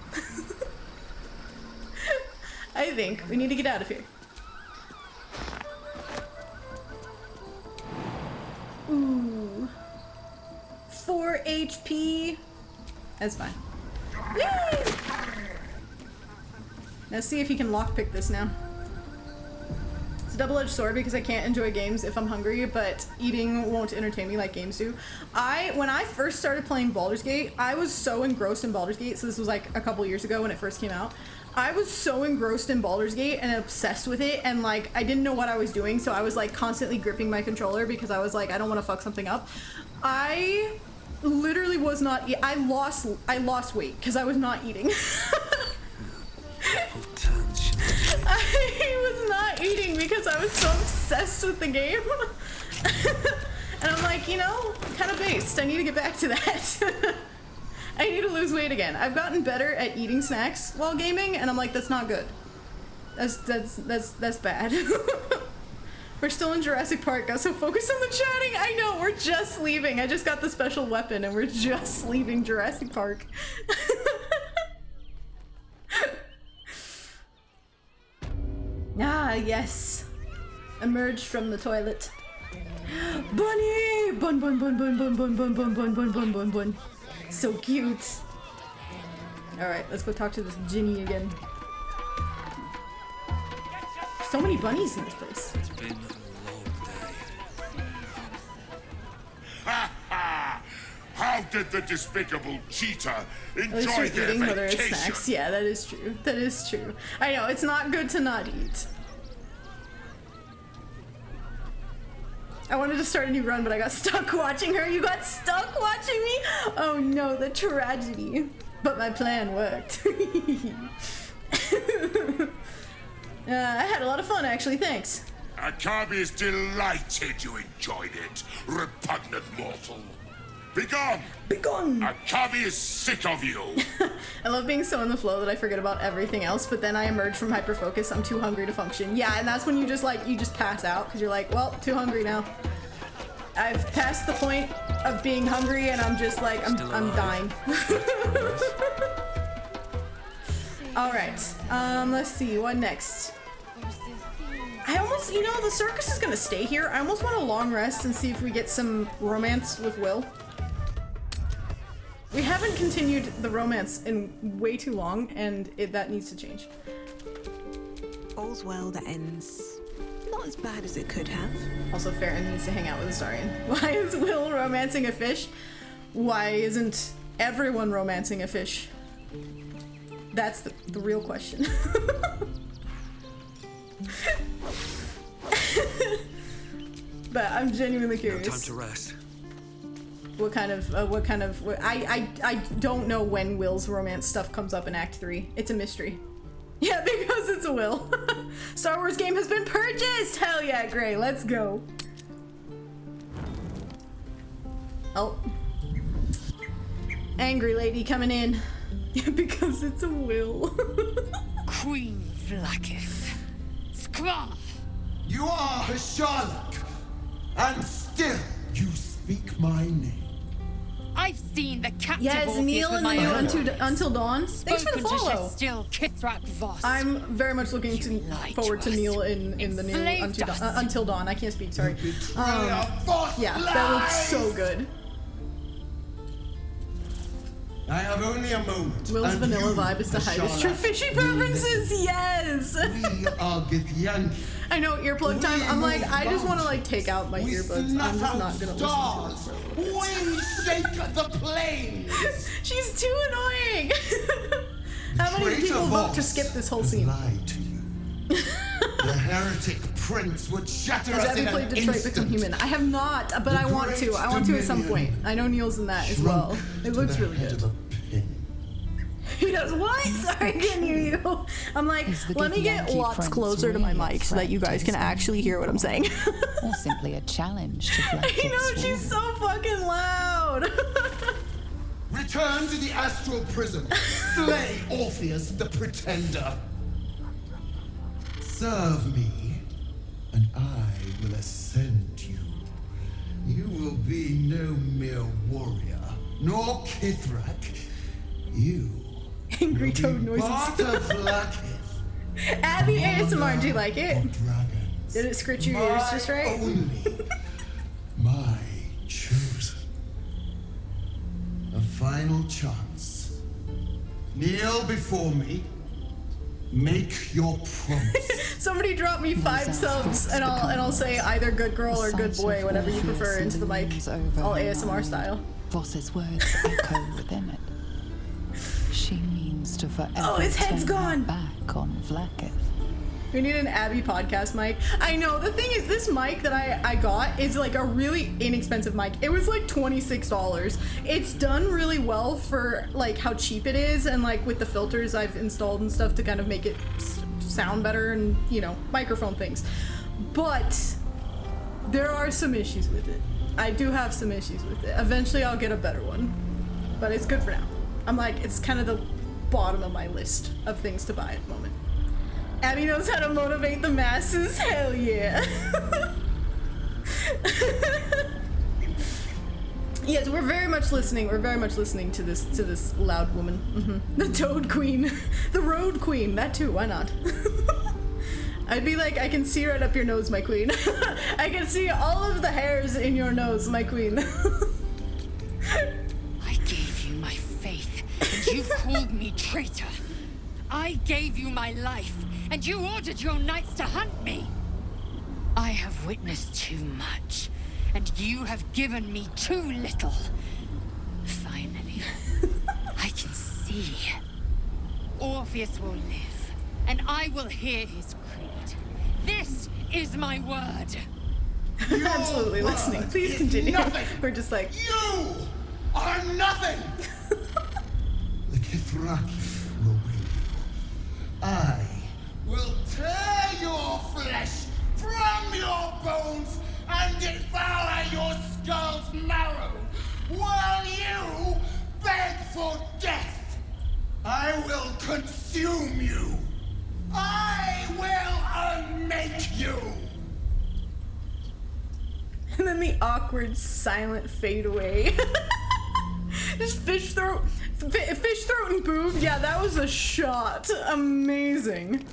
I think we need to get out of here. Ooh. 4 HP. That's fine. Yay! Now see if he can lockpick this now. Double-edged sword because I can't enjoy games if I'm hungry, but eating won't entertain me like games do. When I first started playing Baldur's Gate, I was so engrossed in Baldur's Gate, so this was like a couple years ago when it first came out. I was so engrossed in Baldur's Gate and obsessed with it, and like I didn't know what I was doing, so I was like constantly gripping my controller because I was like, I don't want to fuck something up. I literally was not I lost weight because I was not eating. I was not eating because I was so obsessed with the game. And I'm like, you know, kind of based. I need to get back to that. I need to lose weight again. I've gotten better at eating snacks while gaming, and I'm like, that's not good. That's bad. We're still in Jurassic Park, so focus on the chatting. I know, we're just leaving. I just got the special weapon, and we're just leaving Jurassic Park. Ah, yes. Emerged from the toilet. Bunny! Bun bun bun bun bun bun bun bun bun bun bun bun bun. So cute. Alright, let's go talk to this Ginny again. So many bunnies in this place. It's been a long day. Ha ha! How did the despicable cheetah At least enjoy you're their eating whether it's vacation? snacks. Yeah, that is true. That is true. I know, it's not good to not eat. I wanted to start a new run, but I got stuck watching her. You got stuck watching me? Oh no, the tragedy. But my plan worked. I had a lot of fun, actually. Thanks. Akabi is delighted you enjoyed it, repugnant mortal. Begone! Begone! Akabi is sick of you! I love being so in the flow that I forget about everything else, but then I emerge from hyperfocus. I'm too hungry to function. Yeah, and that's when you just pass out, because you're like, well, too hungry now. I've passed the point of being hungry, and I'm just like, I'm dying. Alright, let's see, what next? I almost, you know, the circus is gonna stay here. I almost want a long rest and see if we get some romance with Will. We haven't continued the romance in way too long, and that needs to change. All's well that ends not as bad as it could have. Also, Faeryn needs to hang out with Astarion. Why is Will romancing a fish? Why isn't everyone romancing a fish? That's the real question. But I'm genuinely No curious. time to rest. I don't know when Will's romance stuff comes up in Act 3. It's a mystery. Yeah, because it's a Will. Star Wars game has been purchased! Hell yeah, Gray, let's go. Oh. Angry lady coming in. Because it's a Will. Queen Vlakith. Skra! You are Sherlock, and still you speak my name. I've seen the captive Yes, Orpheus Neil with and my the new own Until Dawn. Thanks for the Spoken to follow. still Kithrak Voss. I'm very much looking lied forward to to us. Neil in the new Enslaved us. Until Dawn. I can't speak, sorry. Betrayer, false Yeah, that looks lies! so good. I have only a moment. Will's and vanilla you, vibe is to hide his true Sherlock, fishy will preferences. listen. Yes. We are Githyanki. I know, earplug time. I'm like, I just want to like take out my We earbuds. snuff I'm just out not gonna stars. listen to it. We shake the plains. She's too annoying. How many Traitor people vote to Voss skip this whole has scene? lied to you. The heretic prince would shatter Has us Abby in played an Detroit instant. Become Human? I have not, but I want to. I want to at some point. I know Neil's in that as well. It looks To the really head good. of a pin. He does what? Sorry, I can't hear you. I'm like, let me get lots closer to my mic so that you guys can actually hear what I'm saying. Or simply a challenge to I know, she's so fucking loud. Return to the astral prison. Slay Orpheus the pretender. Serve me, and I will ascend you. You will be no mere warrior, nor Kithrak. You Angry will toad be noises. part of Vlakith, Abby ASMR, do you like it? of dragons. Did it scritch your ears just right? Only my chosen. A final chance. Kneel before me. Make your promise. Somebody drop me 5 subs and I'll say either good girl or good boy, whatever you prefer, into the mic. All ASMR style. Voss's words echo within it. She means to forever Oh, his head's turn her gone. back on Vlakith. We need an Abby podcast mic. I know, the thing is, this mic that I got is like a really inexpensive mic. It was like $26. It's done really well for like how cheap it is, and like with the filters I've installed and stuff to kind of make it sound better and, you know, microphone things. But there are some issues with it. I do have some issues with it. Eventually I'll get a better one, but it's good for now. I'm like, it's kind of the bottom of my list of things to buy at the moment. Abby knows how to motivate the masses. Hell yeah. Yes, we're very much listening. We're very much listening to this loud woman. The Toad Queen, the Road Queen. That too. Why not? I'd be like, I can see right up your nose, my queen. I can see all of the hairs in your nose, my queen. I gave you my faith, and you called me traitor. I gave you my life, and you ordered your knights to hunt me. I have witnessed too much, and you have given me too little. Finally, I can see. Orpheus will live, and I will hear his creed. This is my word. Absolutely listening. Please continue. Nothing. We're just like, You are nothing! The Kithraki will bring you. I will tear your flesh from your bones and devour your skull's marrow while you beg for death. I will consume you. I will unmake you. and then the awkward, silent fade away. Just fish throat and boob. Yeah, that was a shot. Amazing.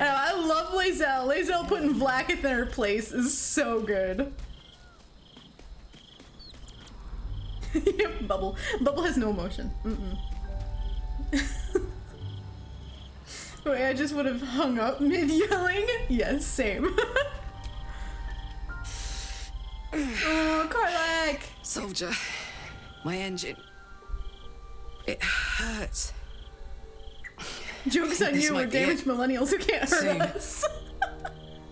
I love Lae'zel. Lae'zel putting Vlaakith in her place is so good. Yep, Bubble. Bubble has no emotion. Wait, I just would have hung up mid-yelling? Yes, same. Oh, Karlach! Soldier, my engine. It hurts. Joke's on This you, we're might be damaged it. millennials who can't hurt Soon. us.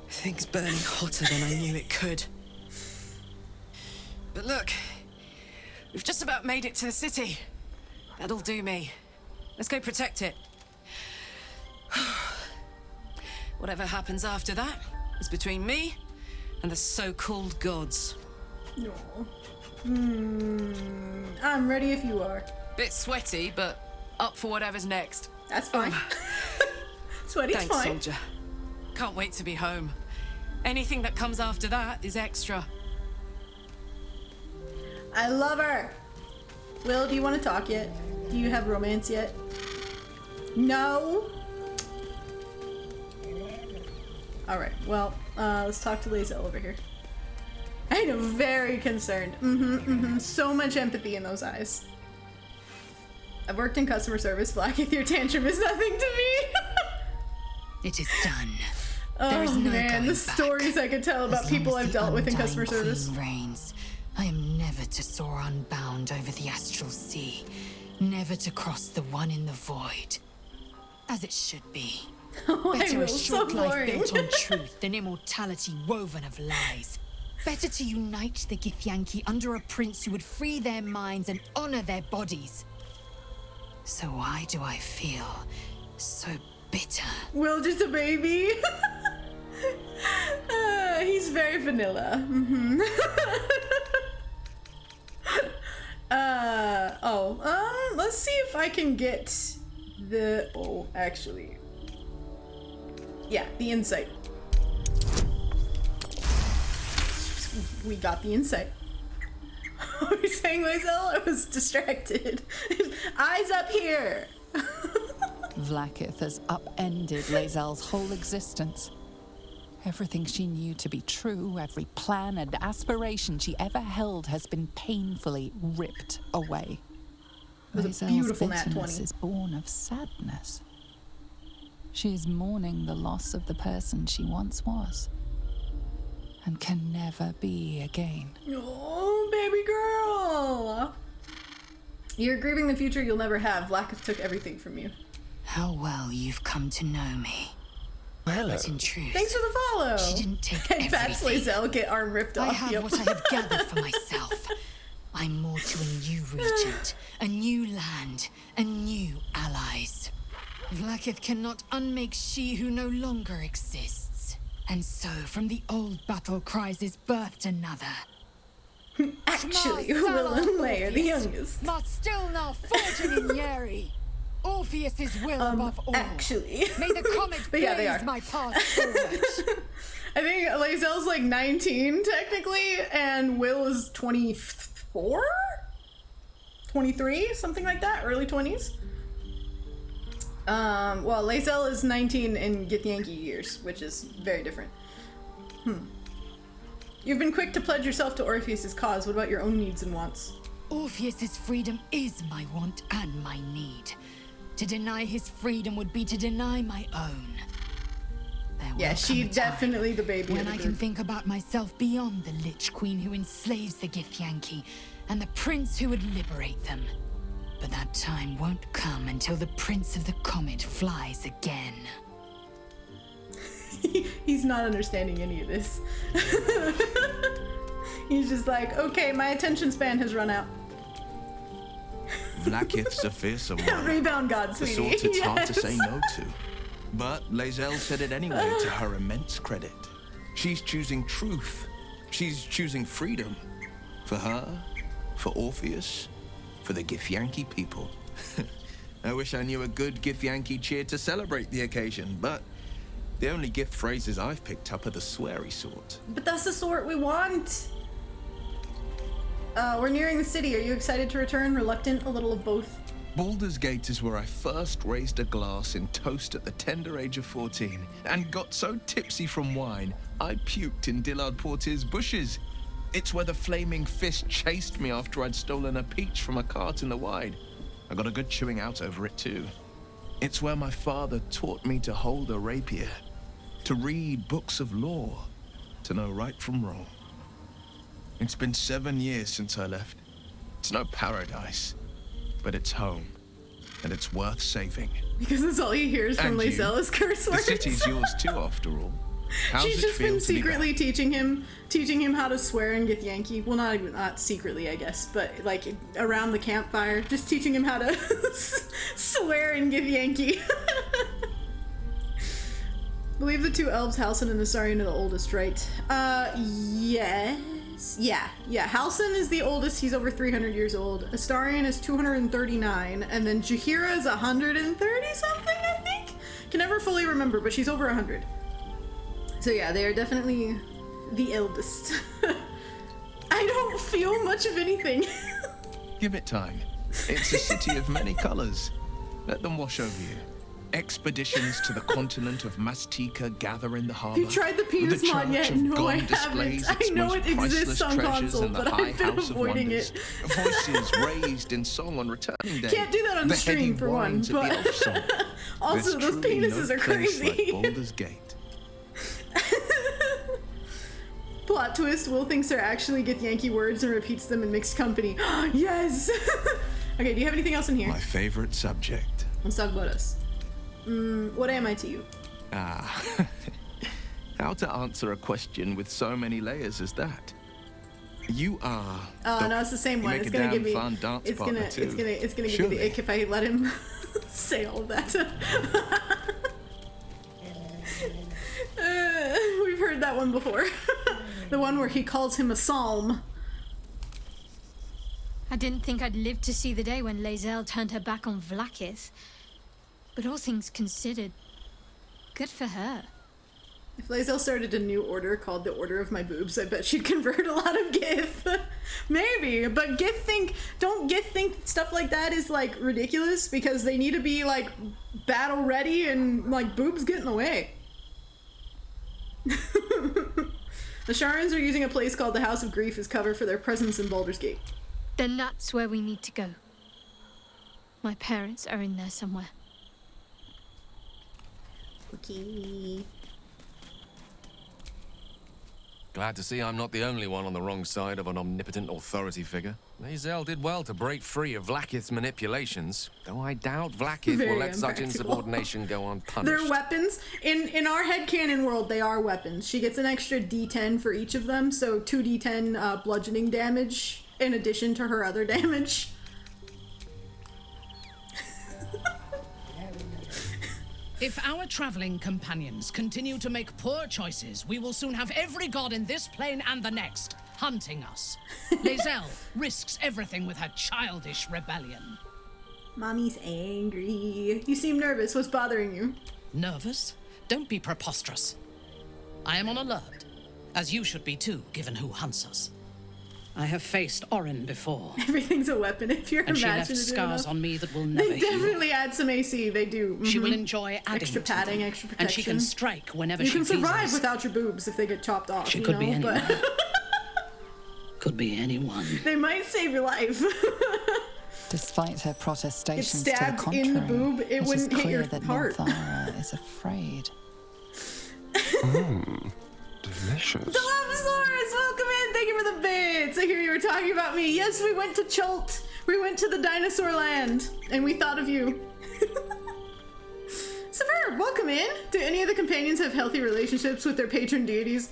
Things burning hotter than I knew it could. But look, we've just about made it to the city. That'll do me. Let's go protect it. Whatever happens after that is between me and the so-called gods. No. I'm ready if you are. Bit sweaty, but up for whatever's next. That's fine. Sweaty's Thanks, fine. soldier. Can't wait to be home. Anything that comes after that is extra. I love her. Will, do you want to talk yet? Do you have romance yet? No? Alright, well, let's talk to Lae'zel over here. I know, very concerned. So much empathy in those eyes. I've worked in customer service, Vlaakith, your tantrum is nothing to me. It is done. Oh There is no man, going the back. stories I could tell about As long people as I've the dealt with in undying customer service. queen reigns, I am never to soar unbound over the astral sea, never to cross the one in the void. As it should be. Oh, I Better will, a so short life boring. built on truth than immortality woven of lies. Better to unite the Githyanki under a prince who would free their minds and honor their bodies. So why do I feel so bitter? Will, just a baby. He's very vanilla. Let's see if I can get the, actually. Yeah, the insight. We got the insight. What are you saying, Lae'zel? I was distracted. Eyes up here. Vlaakith has upended Lae'zel's whole existence. Everything she knew to be true, every plan and aspiration she ever held has been painfully ripped away. It was a Lae'zel's beautiful nat bitterness 20. is born of sadness. She is mourning the loss of the person she once was, and can never be again. Oh, baby girl. You're grieving the future you'll never have. Vlaakith took everything from you. How well you've come to know me. Hello. But in truth, Thanks for the follow. she didn't take And Bats everything. Lae'zel get arm ripped I off. have Yep. what I have gathered for myself. I'm more to a new regent, a new land, and new allies. Vlaakith cannot unmake she who no longer exists. And so, from the old battle cries is birthed another. Actually, Will and Lay are the youngest. Must still now forging in Yeri. Orpheus is will above all. Actually. May the comet But yeah, they blaze are. my path forward. I think Lae'zel's like 19 technically, and Will is 24? 23? Something like that? Early 20s? Well, Lae'zel is 19 in Githyanki years, which is very different. You've been quick to pledge yourself to Orpheus's cause. What about your own needs and wants? Orpheus's freedom is my want and my need. To deny his freedom would be to deny my own. There will Yeah, she come a time definitely the baby. when I can think about myself beyond the Lich Queen who enslaves the Githyanki and the prince who would liberate them. But that time won't come until the Prince of the Comet flies again. He's not understanding any of this. He's just like, okay, my attention span has run out. Vlaakith's a fearsome one. Rebound god, The sweetie. sort it's hard to Yes. say no to. But Lae'zel said it anyway, to her immense credit. She's choosing truth. She's choosing freedom. For her, for Orpheus, for the Githyanki people. I wish I knew a good Githyanki cheer to celebrate the occasion, but the only gift phrases I've picked up are the sweary sort. But that's the sort we want. We're nearing the city. Are you excited to return? Reluctant? A little of both? Baldur's Gate is where I first raised a glass in toast at the tender age of 14 and got so tipsy from wine, I puked in Dillard Portier's bushes. It's where the flaming fist chased me after I'd stolen a peach from a cart in the Wide. I got a good chewing out over it too. It's where my father taught me to hold a rapier, to read books of lore, to know right from wrong. It's been 7 years since I left. It's no paradise, but it's home, and it's worth saving. Because that's all he hears from And you. Lae'zel is curse The words. city's yours too, after all. How's She's it just feel been to be secretly back? teaching him how to swear in Githyanki. Well, not secretly, I guess, but like around the campfire, just teaching him how to swear in Githyanki. Believe the two elves, Halsin and Astarion, are the oldest, right? Yes. Yeah. Halsin is the oldest. He's over 300 years old. Astarion is 239, and then Jaheira is 130 something, I think. Can never fully remember, but she's over 100. So yeah, they are definitely the eldest. I don't feel much of anything. Give it time. It's a city of many colors. Let them wash over you. Expeditions to the continent of Mastika gather in the harbor. You tried the penis mod yet? No, I haven't. I know it exists on console, but I've been avoiding it. Voices raised in song on returning day. Can't do that on stream for one, but also those penises are crazy. Like Baldur's Gate. Plot twist, Will thinks they're actually Githyanki words and repeats them in mixed company. Yes! Okay, do you have anything else in here? My favorite subject. Let's talk about us. What am I to you? How to answer a question with so many layers as that? You are. Oh no, it's the same You one. make It's a gonna damn give me. fun dance It's partner, gonna. too. It's gonna give Surely. me the ick if I let him say all of that. We've heard that one before. The one where he calls him a psalm. I didn't think I'd live to see the day when Lae'zel turned her back on Vlaakith. But all things considered, good for her. If Lae'zel started a new order called the Order of My Boobs, I bet she'd convert a lot of Gith. Maybe, but don't Gith think stuff like that is like ridiculous because they need to be like battle ready and like boobs get in the way. The Sharans are using a place called the House of Grief as cover for their presence in Baldur's Gate. Then that's where we need to go. My parents are in there somewhere. Okay. Glad to see I'm not the only one on the wrong side of an omnipotent authority figure. Lae'zel did well to break free of Vlaakith's manipulations, though I doubt Vlaakith will let such insubordination go unpunished. They're weapons. In our headcanon world, they are weapons. She gets an extra D10 for each of them, so 2d10 bludgeoning damage in addition to her other damage. If our traveling companions continue to make poor choices, we will soon have every god in this plane and the next hunting us. Lae'zel risks everything with her childish rebellion. Mommy's angry. You seem nervous. What's bothering you? Nervous? Don't be preposterous. I am on alert, as you should be too, given who hunts us. I have faced Orin before. Everything's a weapon if you're and imaginative. she left scars enough. on me that will never They definitely add some AC. They do. She will enjoy adding extra padding, extra protection. And she can strike whenever you she can survive pleases. without your boobs if they get chopped off. She could be anyone. But could be anyone. they might save your life. Despite her protestations to the stabbed contrary, in the boob, it is wouldn't hit clear your that heart. Minthara is afraid. Delicious. Dilophosaurus, welcome in. Thank you for the bits. I hear you were talking about me. Yes, we went to Chult. We went to the dinosaur land, and we thought of you. Sever, welcome in. Do any of the companions have healthy relationships with their patron deities?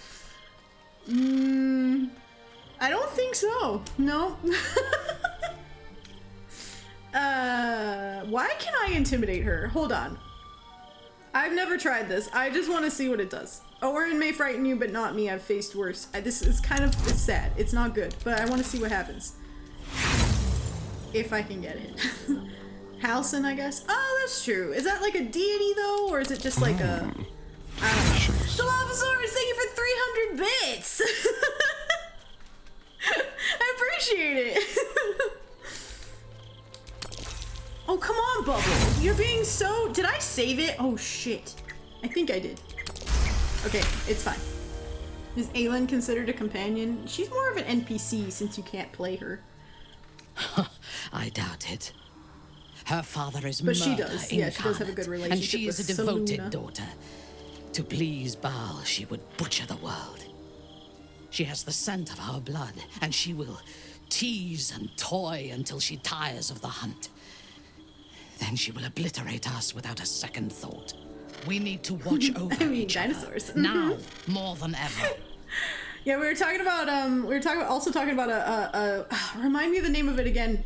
I don't think so. No. Why can I intimidate her? Hold on. I've never tried this. I just want to see what it does. Orin may frighten you, but not me. I've faced worse. This is kind of it's sad. It's not good, but I want to see what happens. If I can get it. Halcyon, I guess. Oh, that's true. Is that like a deity though, or is it just like a? I don't know. Dilophosaurus, thank you for 300 bits. I appreciate it. Oh, come on, Bubble. You're being so... Did I save it? Oh, shit. I think I did. Okay, it's fine. Is Aelin considered a companion? She's more of an NPC since you can't play her. I doubt it. Her father is But she murder does. Yeah, she does have a good incarnate, relationship and she is with a devoted Selûne. daughter. To please Baal, she would butcher the world. She has the scent of our blood, and she will tease and toy until she tires of the hunt. Then she will obliterate us without a second thought. We need to watch over each dinosaurs. other now more than ever. Yeah, we were talking about remind me of the name of it again.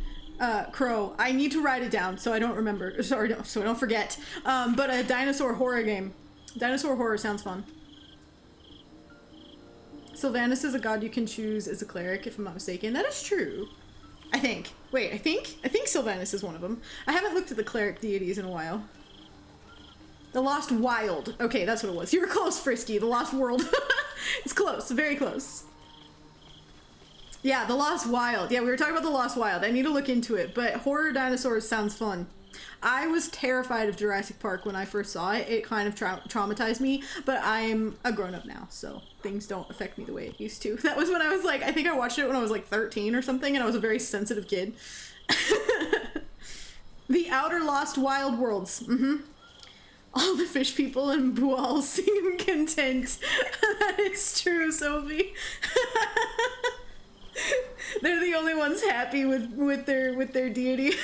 Crow. I need to write it down so I don't remember. Sorry, so I don't forget. But a dinosaur horror game. Dinosaur horror sounds fun. Sylvanas is a god you can choose as a cleric, if I'm not mistaken. That is true. I think. Wait, I think Sylvanas is one of them. I haven't looked at the cleric deities in a while. The Lost Wild. Okay, that's what it was. You were close, Frisky. The Lost World. It's close. Very close. Yeah, The Lost Wild. Yeah, we were talking about The Lost Wild. I need to look into it, but horror dinosaurs sounds fun. I was terrified of Jurassic Park when I first saw it. It kind of traumatized me, but I'm a grown-up now, so things don't affect me the way it used to. That was when I was like, I think I watched it when I was like 13 or something, and I was a very sensitive kid. The Outer Lost Wild Worlds. All the fish people in Bual seem content. That is true, Sophie. They're the only ones happy with their deity.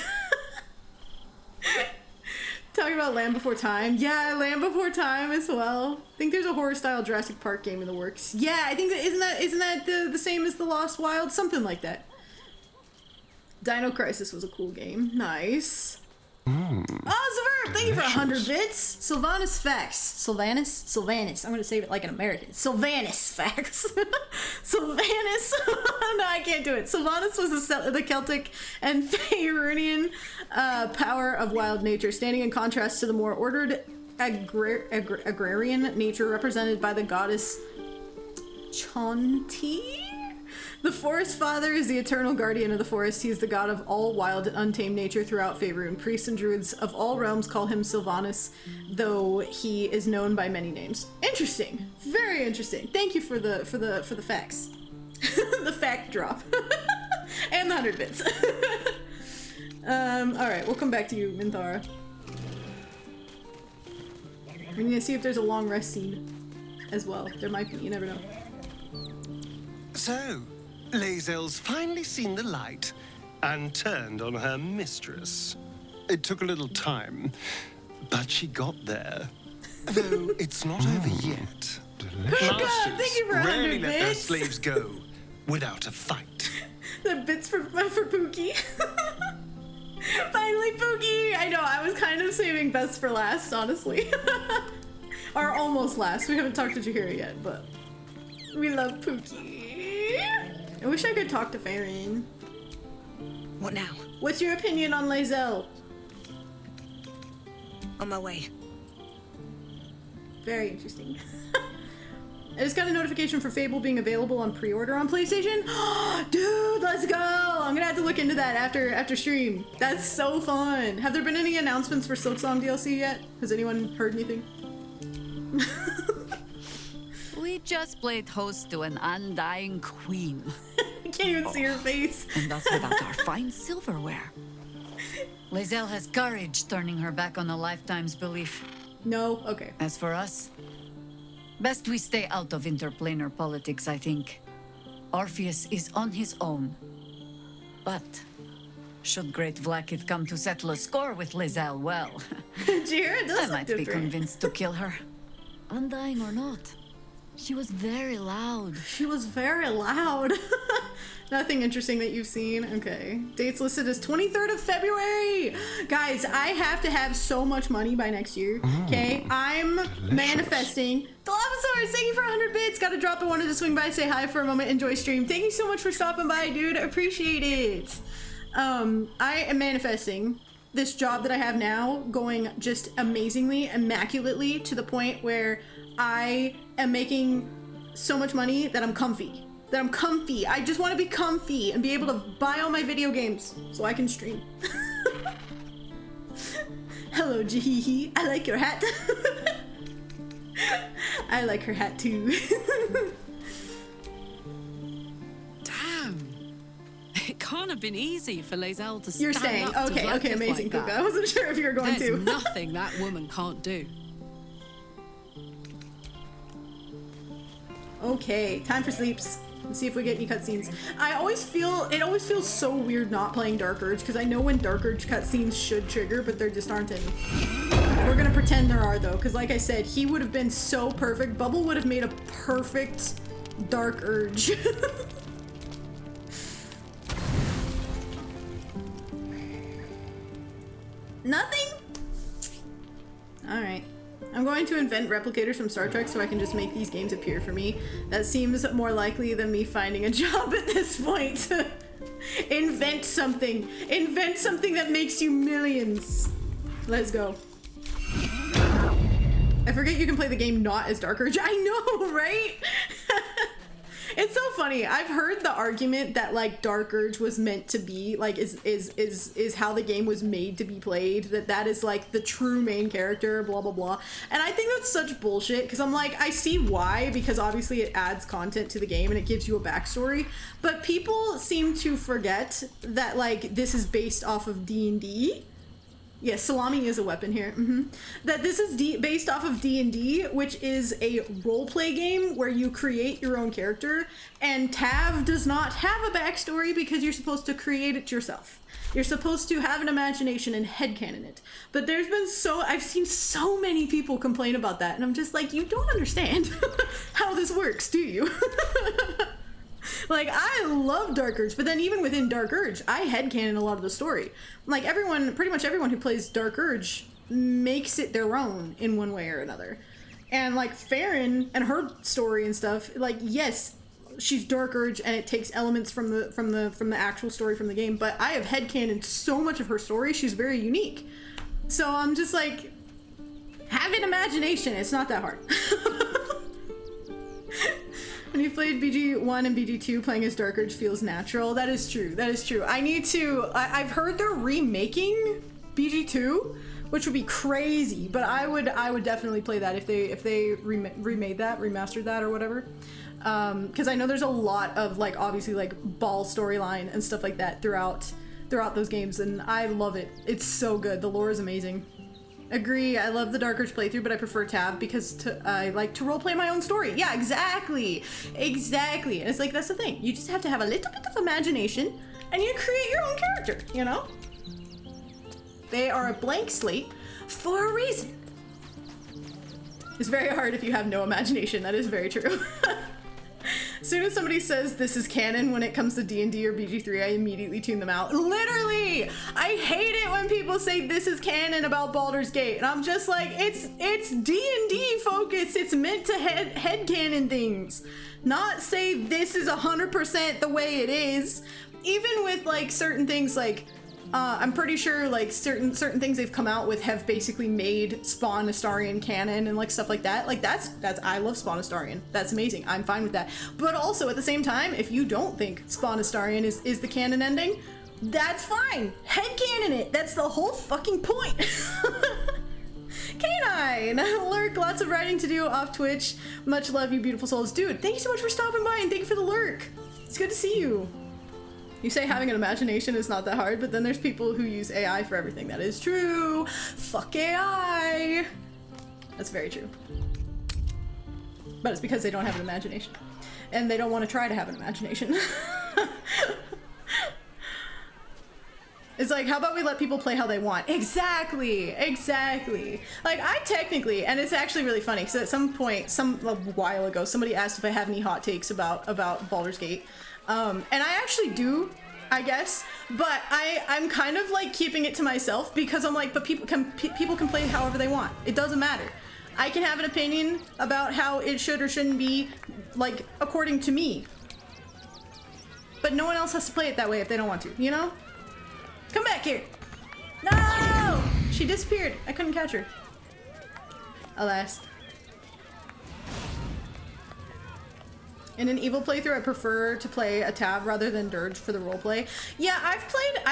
Talking about Land Before Time. Yeah, Land Before Time as well. I think there's a horror style Jurassic Park game in the works. Yeah, I think that isn't that the same as The Lost Wild? Something like that. Dino Crisis was a cool game. Nice. Oh, Zaver, thank you for 100 bits. Sylvanas Facts. Sylvanas. I'm gonna say it like an American. Sylvanas Facts. Sylvanas. No, I can't do it. Sylvanas was the Celtic and Faerynian power of wild nature, standing in contrast to the more ordered agrarian nature represented by the goddess Chonti. The Forest Father is the eternal guardian of the forest. He is the god of all wild and untamed nature throughout Faerun. Priests and druids of all realms call him Sylvanas, though he is known by many names. Interesting. Very interesting. Thank you for the facts. The fact drop. And the 100 bits. Alright, we'll come back to you, Minthara. We need to see if there's a long rest scene as well. There might be, you never know. So, Lae'zel's finally seen the light and turned on her mistress. It took a little time, but she got there. Though it's not over yet. Masters thank you for 100 rarely let their bits. slaves go without a fight. The bits for Pookie. Finally, Pookie! I know, I was kind of saving best for last, honestly. Or almost last. We haven't talked to Jaheira yet, but we love Pookie. I wish I could talk to Faeryn. What now? What's your opinion on Lae'zel? On my way. Very interesting. I just got a notification for Fable being available on pre-order on PlayStation. Dude, let's go! I'm gonna have to look into that after stream. That's so fun. Have there been any announcements for Silksong DLC yet? Has anyone heard anything? We just played host to an undying queen. I can't even see her face. And that's without our fine silverware. Lae'zel has courage turning her back on a lifetime's belief. No? Okay. As for us, best we stay out of interplanar politics, I think. Orpheus is on his own. But should Great Vlaakith come to settle a score with Lae'zel, well, I might be convinced to kill her. Undying or not. She was very loud. She was very loud. Nothing interesting that you've seen. Okay. Dates listed as 23rd of February. Guys, I have to have so much money by next year. Okay. I'm manifesting. The Lavasaurus, thank you for 100 bits. Got to drop. I wanted to swing by, say hi for a moment, enjoy stream. Thank you so much for stopping by, dude. I appreciate it. I am manifesting this job that I have now going just amazingly, immaculately, to the point where I am making so much money that I'm comfy. I just want to be comfy and be able to buy all my video games so I can stream. Hello, Jihihi. I like your hat. I like her hat too. Damn. It can't have been easy for Lae'zel to stand You're saying, up to okay, amazing, like Puka. I wasn't sure if you were going There's to. nothing that woman can't do. Okay, time for sleeps. Let's see if we get any cutscenes. It always feels so weird not playing Dark Urge, because I know when Dark Urge cutscenes should trigger, but there just aren't any. We're gonna pretend there are though, because like I said, he would have been so perfect. Bubble would have made a perfect Dark Urge. Nothing? Alright. I'm going to invent replicators from Star Trek so I can just make these games appear for me. That seems more likely than me finding a job at this point. Invent something. Invent something that makes you millions. Let's go. I forget you can play the game not as Dark Urge. I know, right? It's so funny. I've heard the argument that like Dark Urge was meant to be like is how the game was made to be played, that is like the true main character, blah blah blah. And I think that's such bullshit, because I'm like, I see why, because obviously it adds content to the game and it gives you a backstory, but people seem to forget that like this is based off of D&D. Yes, salami is a weapon here. That this is based off of D&D, which is a roleplay game where you create your own character, and Tav does not have a backstory because you're supposed to create it yourself. You're supposed to have an imagination and headcanon it. But there's been I've seen so many people complain about that, and I'm just like, you don't understand how this works, do you? Like, I love Dark Urge, but then even within Dark Urge, I headcanon a lot of the story. Like, pretty much everyone who plays Dark Urge makes it their own in one way or another. And like Faeryn and her story and stuff, like, yes, she's Dark Urge and it takes elements from the actual story from the game, but I have headcanoned so much of her story. She's very unique. So I'm just like, have an imagination. It's not that hard. When you played BG1 and BG2, playing as Dark Urge feels natural. That is true. That is true. I've heard they're remaking BG2, which would be crazy, but I would definitely play that if they remade that, remastered that, or whatever. Because I know there's a lot of like obviously like ball storyline and stuff like that throughout those games, and I love it. It's so good. The lore is amazing. Agree, I love the Dark Urge playthrough, but I prefer Tab because I like to roleplay my own story. Yeah, exactly. And it's like, that's the thing. You just have to have a little bit of imagination and you create your own character, you know? They are a blank slate for a reason. It's very hard if you have no imagination. That is very true. As soon as somebody says this is canon when it comes to D&D or BG3, I immediately tune them out. Literally! I hate it when people say this is canon about Baldur's Gate. And I'm just like, it's D&D focused. It's meant to headcanon things. Not say this is 100% the way it is. Even with like certain things like I'm pretty sure like certain things they've come out with have basically made Spawn Astarion canon and like stuff like that. Like that's I love Spawn Astarion. That's amazing. I'm fine with that. But also at the same time, if you don't think Spawn Astarion is the canon ending, that's fine. Headcanon it. That's the whole fucking point. Canine! Lurk, lots of writing to do off Twitch. Much love, you beautiful souls. Dude, thank you so much for stopping by and thank you for the lurk. It's good to see you. You say having an imagination is not that hard, but then there's people who use AI for everything. That is true. Fuck AI. That's very true. But it's because they don't have an imagination. And they don't want to try to have an imagination. It's like, how about we let people play how they want? Exactly, exactly. Like, I technically, and it's actually really funny, because at some point, a while ago, somebody asked if I have any hot takes about Baldur's Gate. And I actually do, I guess, but I'm kind of like keeping it to myself, because I'm like, but people can play however they want. It doesn't matter. I can have an opinion about how it should or shouldn't be, like, according to me. But no one else has to play it that way if they don't want to, you know? Come back here. No! She disappeared. I couldn't catch her. Alas. In an evil playthrough, I prefer to play a Tav rather than Dirge for the roleplay. Yeah, I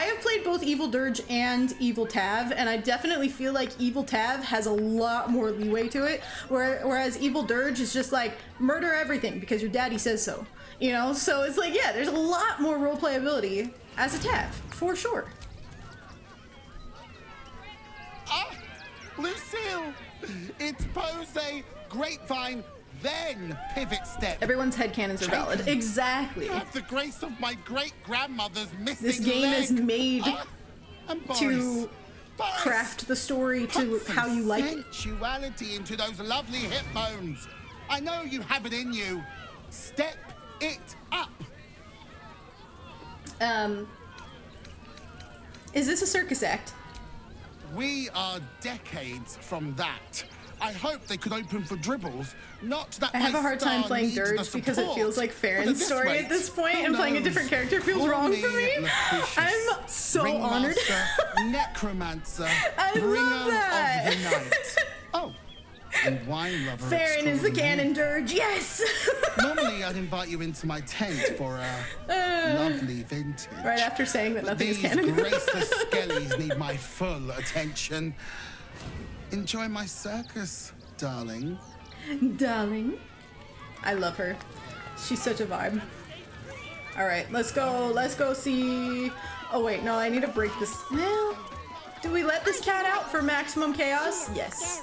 have played both Evil Dirge and Evil Tav, and I definitely feel like Evil Tav has a lot more leeway to it, whereas Evil Dirge is just like, murder everything because your daddy says so. You know? So it's like, yeah, there's a lot more roleplay ability as a Tav, for sure. Ah! Lucille! It's pose a grapevine, then pivot step. Everyone's headcanons are valid. Exactly. You have the grace of my great-grandmother's missing This game leg. is made And Boris, to craft the story to put how you some like it. sensuality into those lovely hip bones. I know you have it in you. Step it up. Is this a circus act? We are decades from that. I hope they could open for dribbles, not that I have my a hard time star playing needs the Dirge because it support. feels like But Faeryn's this story rate, at this point, who and playing a knows? different character feels Call wrong me for me. Lucretius, I'm so honored. Ringmaster, necromancer, I bringer love that. of the night. Oh, and wine lover. Faeryn is the extraordinaire. canon Dirge, yes! Normally, I'd invite you into my tent for a lovely vintage. Right after saying that But nothing is these canon. graceless skellies need my full attention. Enjoy my circus, darling. Darling. I love her. She's such a vibe. Alright, let's go see... Oh wait, no, I need to break this... Well, do we let this cat out for maximum chaos? Yes.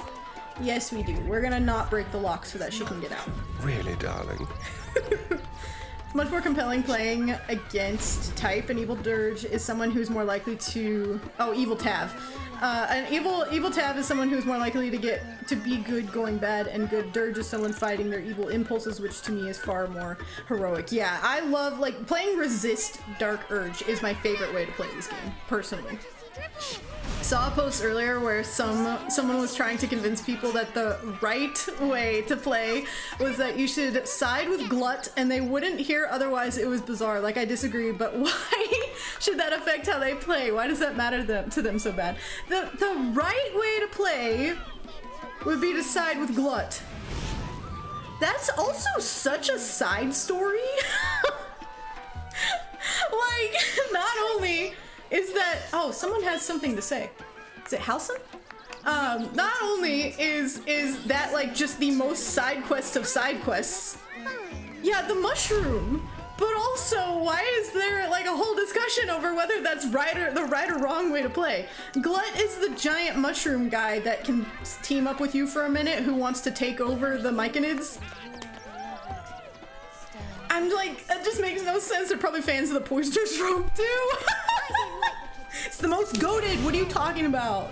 Yes, we do. We're gonna not break the lock so that she can get out. Really, darling? It's much more compelling playing against type, and Evil Dirge is someone who's more likely to... Oh, Evil Tav. An evil Tav is someone who's more likely to be good going bad, and good Dirge is someone fighting their evil impulses, which to me is far more heroic. Yeah, I love, like, playing Resist Dark Urge is my favorite way to play this game, personally. Saw a post earlier where someone was trying to convince people that the right way to play was that you should side with Glut and they wouldn't hear otherwise it was bizarre. Like, I disagree, but why should that affect how they play? Why does that matter to them so bad? The right way to play would be to side with Glut. That's also such a side story. Like, not only is that... Oh, someone has something to say. Is it Halson? Not only is that, like, just the most side quest of side quests. Yeah, the mushroom. But also, why is there, like, a whole discussion over whether that's the right or wrong way to play? Glut is the giant mushroom guy that can team up with you for a minute who wants to take over the Myconids. I'm like, that just makes no sense. They're probably fans of the Poisoner's Robe too. It's the most goated. What are you talking about?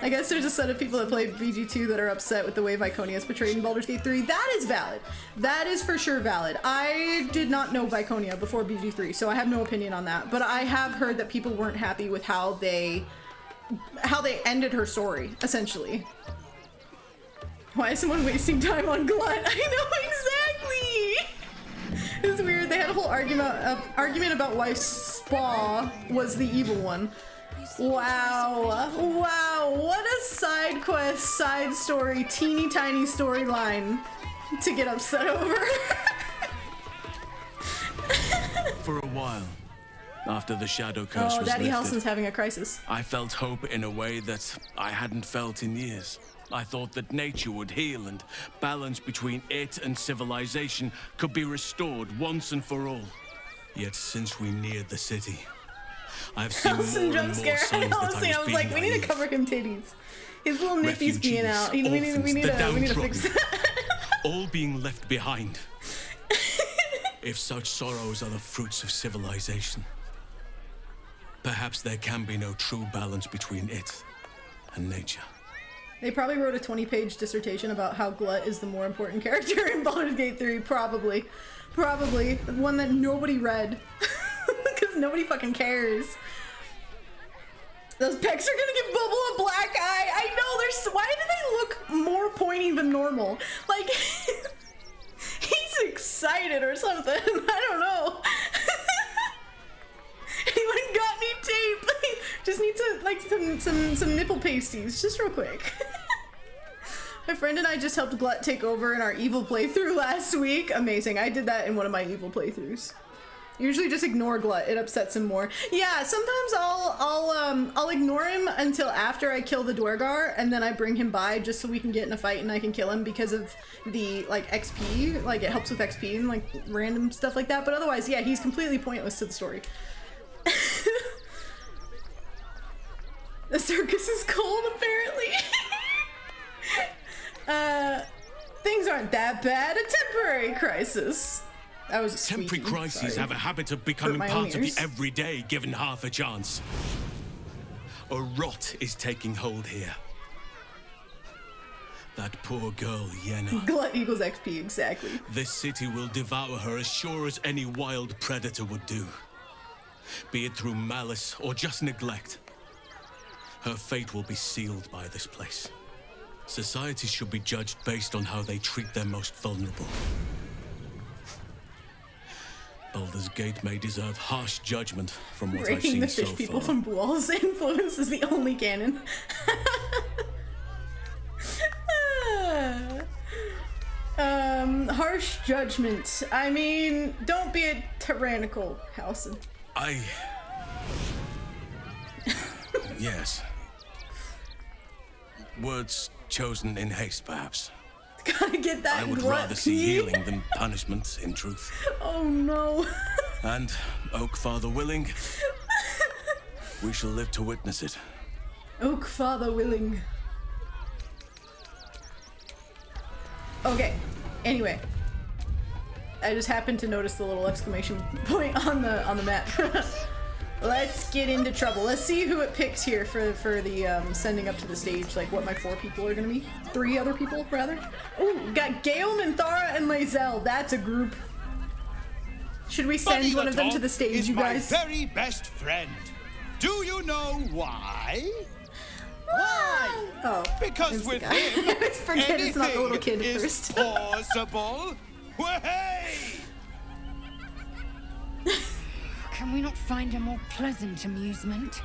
I guess there's a set of people that play BG2 that are upset with the way Viconia is portrayed in Baldur's Gate 3. That is valid. That is for sure valid. I did not know Viconia before BG3, so I have no opinion on that. But I have heard that people weren't happy with how they ended her story, essentially. Why is someone wasting time on Glut? I know exactly. It's weird. They had a whole argument about why Spa was the evil one. Wow. Wow. What a side quest, side story, teeny tiny storyline to get upset over. For a while, after the shadow curse was Daddy lifted, Helson's having a crisis. I felt hope in a way that I hadn't felt in years. I thought that nature would heal and balance between it and civilization could be restored once and for all. Yet since we neared the city, I've seen Helson more jump and more scare. signs I was being like, we need to naive. cover him titties. His little nippies being out. We need to fix that. All being left behind. If such sorrows are the fruits of civilization, perhaps there can be no true balance between it and nature. They probably wrote a 20-page dissertation about how Glut is the more important character in Baldur's Gate 3. Probably. Probably. One that nobody read. Because nobody fucking cares. Those pecs are gonna give Bubble a black eye. I know, why do they look more pointy than normal? Like, he's excited or something. I don't know. Anyone got any tape? Just need to, like, some nipple pasties, just real quick. My friend and I just helped Glut take over in our evil playthrough last week. Amazing. I did that in one of my evil playthroughs. Usually just ignore Glut. It upsets him more. Yeah, sometimes I'll ignore him until after I kill the Dwargar, and then I bring him by just so we can get in a fight and I can kill him because of the, like, XP. Like, it helps with XP and, like, random stuff like that. But otherwise, yeah, he's completely pointless to the story. The circus is cold, apparently. Things aren't that bad. A temporary crisis. That was a Temporary crises have a habit of becoming part of the everyday given half a chance. A rot is taking hold here. That poor girl, Yenna. Glut equals XP, exactly. This city will devour her as sure as any wild predator would do. Be it through malice or just neglect. Her fate will be sealed by this place. Societies should be judged based on how they treat their most vulnerable. Baldur's Gate may deserve harsh judgment from what I've Breaking seen the so fish people far. from Buall's influence is the only canon. Harsh judgment. I mean, don't be a tyrannical, Halson. Yes. Words chosen in haste, perhaps. Gotta get that I would Glut rather see pee. healing than punishment, in truth. Oh no. And, Oak Father willing, we shall live to witness it. Oak Father willing. Okay, anyway. I just happened to notice the little exclamation point on the map. Let's get into trouble. Let's see who it picks here for the sending up to the stage, like what my 4 people are gonna be. 3 other people, rather. Ooh, got Gale, Minthara, and Lae'zel. That's a group. Should we send one of them to the stage, is you guys? my very best friend. Do you know why? Why? Oh, because with guy. him, I always forget it's not the little kid at is first. possible. Way! Can we not find a more pleasant amusement?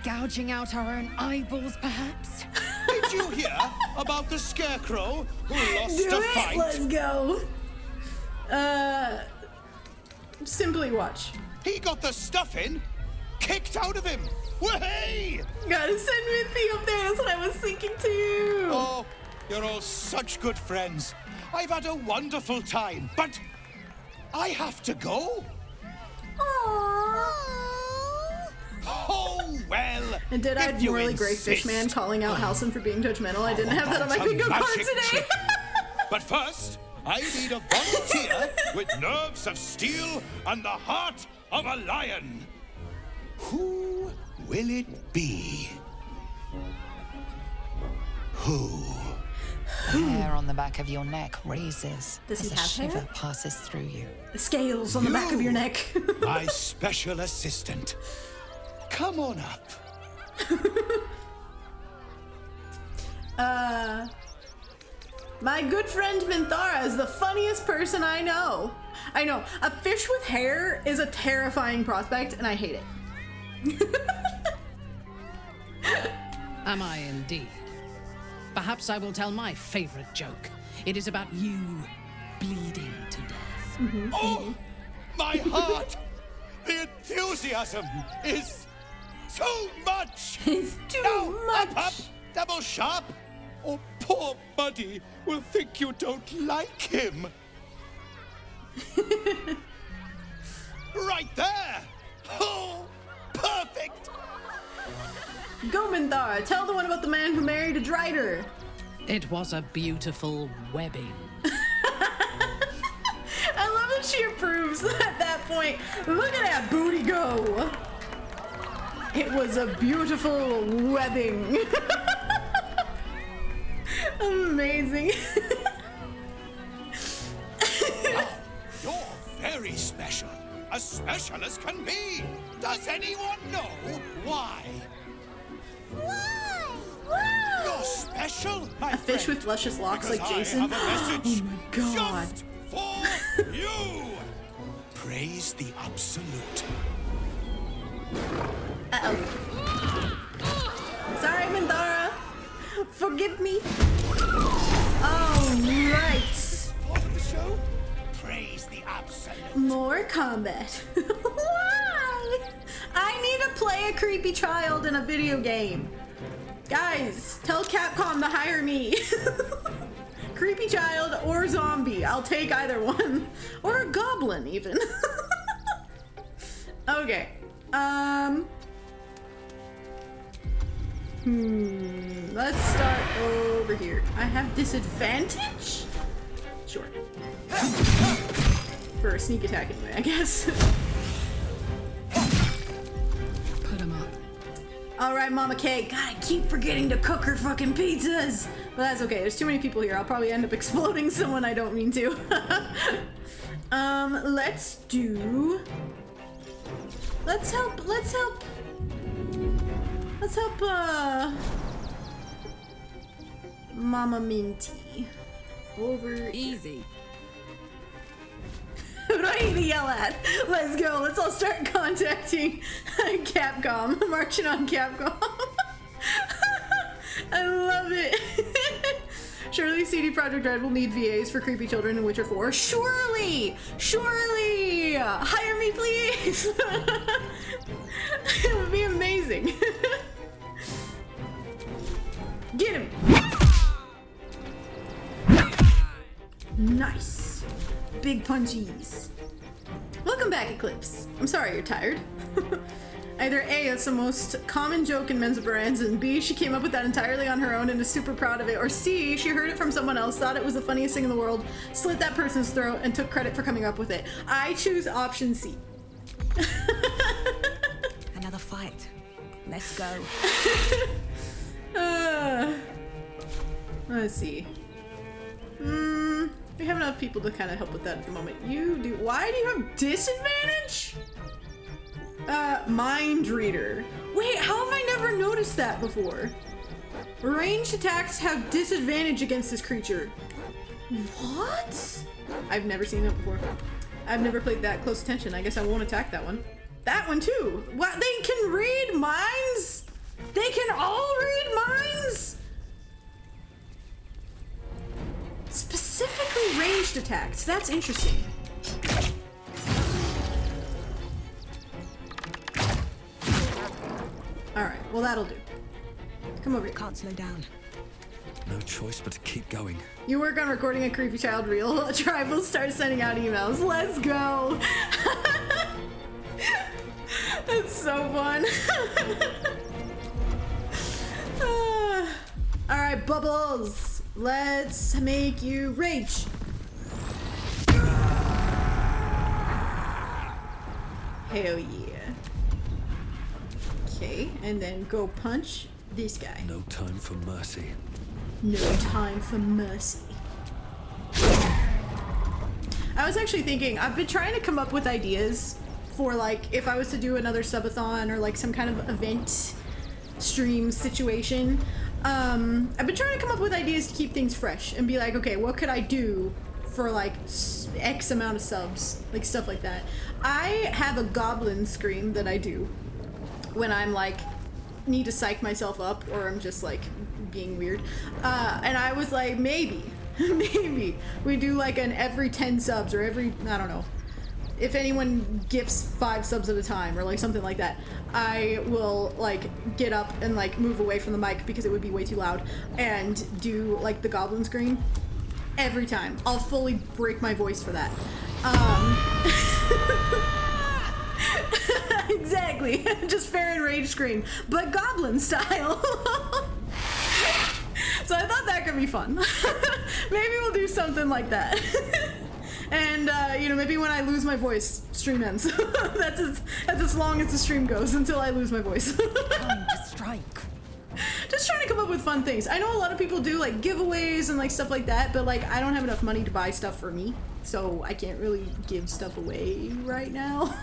Gouging out our own eyeballs, perhaps? Did you hear about the scarecrow who lost Do a it! fight? Let's go. Simply watch. He got the stuffing kicked out of him. Way! Gotta send Minty up there. That's what I was thinking too. Oh, you're all such good friends. I've had a wonderful time, but I have to go. Oh, well. And did I if you morally Grey insist. Fishman calling out Halson for being judgmental? I didn't have that on my About a bingo card magic today. trick. But first, I need a volunteer with nerves of steel and the heart of a lion. Who will it be? Who? The hair on the back of your neck raises Does he as a have shiver hair? passes through you. The scales on the back of your neck. My special assistant. Come on up. My good friend Minthara is the funniest person I know. I know, a fish with hair is a terrifying prospect, and I hate it. Am I indeed? Perhaps I will tell my favorite joke. It is about you bleeding to death. Oh, my heart! The enthusiasm is too much! It's too much! Up, double sharp, or poor Buddy will think you don't like him. Right there! Oh, perfect! Go, Minthara. Tell the one about the man who married a Ryder. It was a beautiful webbing. I love that she approves at that point. Look at that booty go. It was a beautiful webbing. Amazing. You're very special. As special as can be. Does anyone know why? Why? You're special, my A fish friend, with luscious locks because like Jason. I have a message Oh my god. just for you. Praise the absolute. Uh-oh. Sorry, Minthara. Forgive me. All right. Part of the show? Praise the absolute. More combat. Why? I need to play a creepy child in a video game. Guys, tell Capcom to hire me. Creepy child or zombie. I'll take either one. Or a goblin, even. Okay. Let's start over here. I have disadvantage? Sure. For a sneak attack anyway, I guess. Put him up. Alright, Mama K. God, I keep forgetting to cook her fucking pizzas. But that's okay. There's too many people here. I'll probably end up exploding someone I don't mean to. Let's help, Mama Minty. Over. Easy. Who do I need to yell at? Let's go. Let's all start contacting Capcom. Marching on Capcom. I love it. Surely CD Projekt Red will need VAs for creepy children in Witcher 4. Surely! Surely! Hire me, please! It would be amazing. Get him! Nice. Big punchies. Welcome back, Eclipse. I'm sorry you're tired. Either A, that's the most common joke in Men's Brands, and B, she came up with that entirely on her own and is super proud of it, or C, she heard it from someone else, thought it was the funniest thing in the world, slit that person's throat, and took credit for coming up with it. I choose option C. Another fight. Let's go. Let's see. We have enough people to kind of help with that at the moment. You do. Why do you have disadvantage? Mind Reader. Wait, how have I never noticed that before? Ranged attacks have disadvantage against this creature. What? I've never seen that before. I've never played that close attention. I guess I won't attack that one. That one too. What? They can read minds? They can all read minds? Specifically ranged attacks. That's interesting. Alright, well that'll do. Come over here. Can't slow down. No choice but to keep going. You work on recording a creepy child reel. Tribal starts sending out emails. Let's go! That's so fun. Alright, Bubbles. Let's make you rage. Hell yeah. Okay, and then go punch this guy. No time for mercy. No time for mercy. I was actually thinking, I've been trying to come up with ideas for like, if I was to do another subathon or like some kind of event stream situation. I've been trying to come up with ideas to keep things fresh and be like, okay, what could I do for like X amount of subs? Like stuff like that. I have a goblin scream that I do when I'm like need to psych myself up or I'm just like being weird. And I was like, maybe we do like an every 10 subs or every, I don't know, if anyone gifts 5 subs at a time or like something like that, I will like get up and like move away from the mic because it would be way too loud and do like the goblin scream every time. I'll fully break my voice for that. Exactly. Just faeryn rage scream, but goblin style. So I thought that could be fun. Maybe we'll do something like that. And you know, maybe when I lose my voice, stream ends. That's as long as the stream goes until I lose my voice. Time to strike. Just trying to come up with fun things. I know a lot of people do like giveaways and like stuff like that, but like I don't have enough money to buy stuff for me, so I can't really give stuff away right now.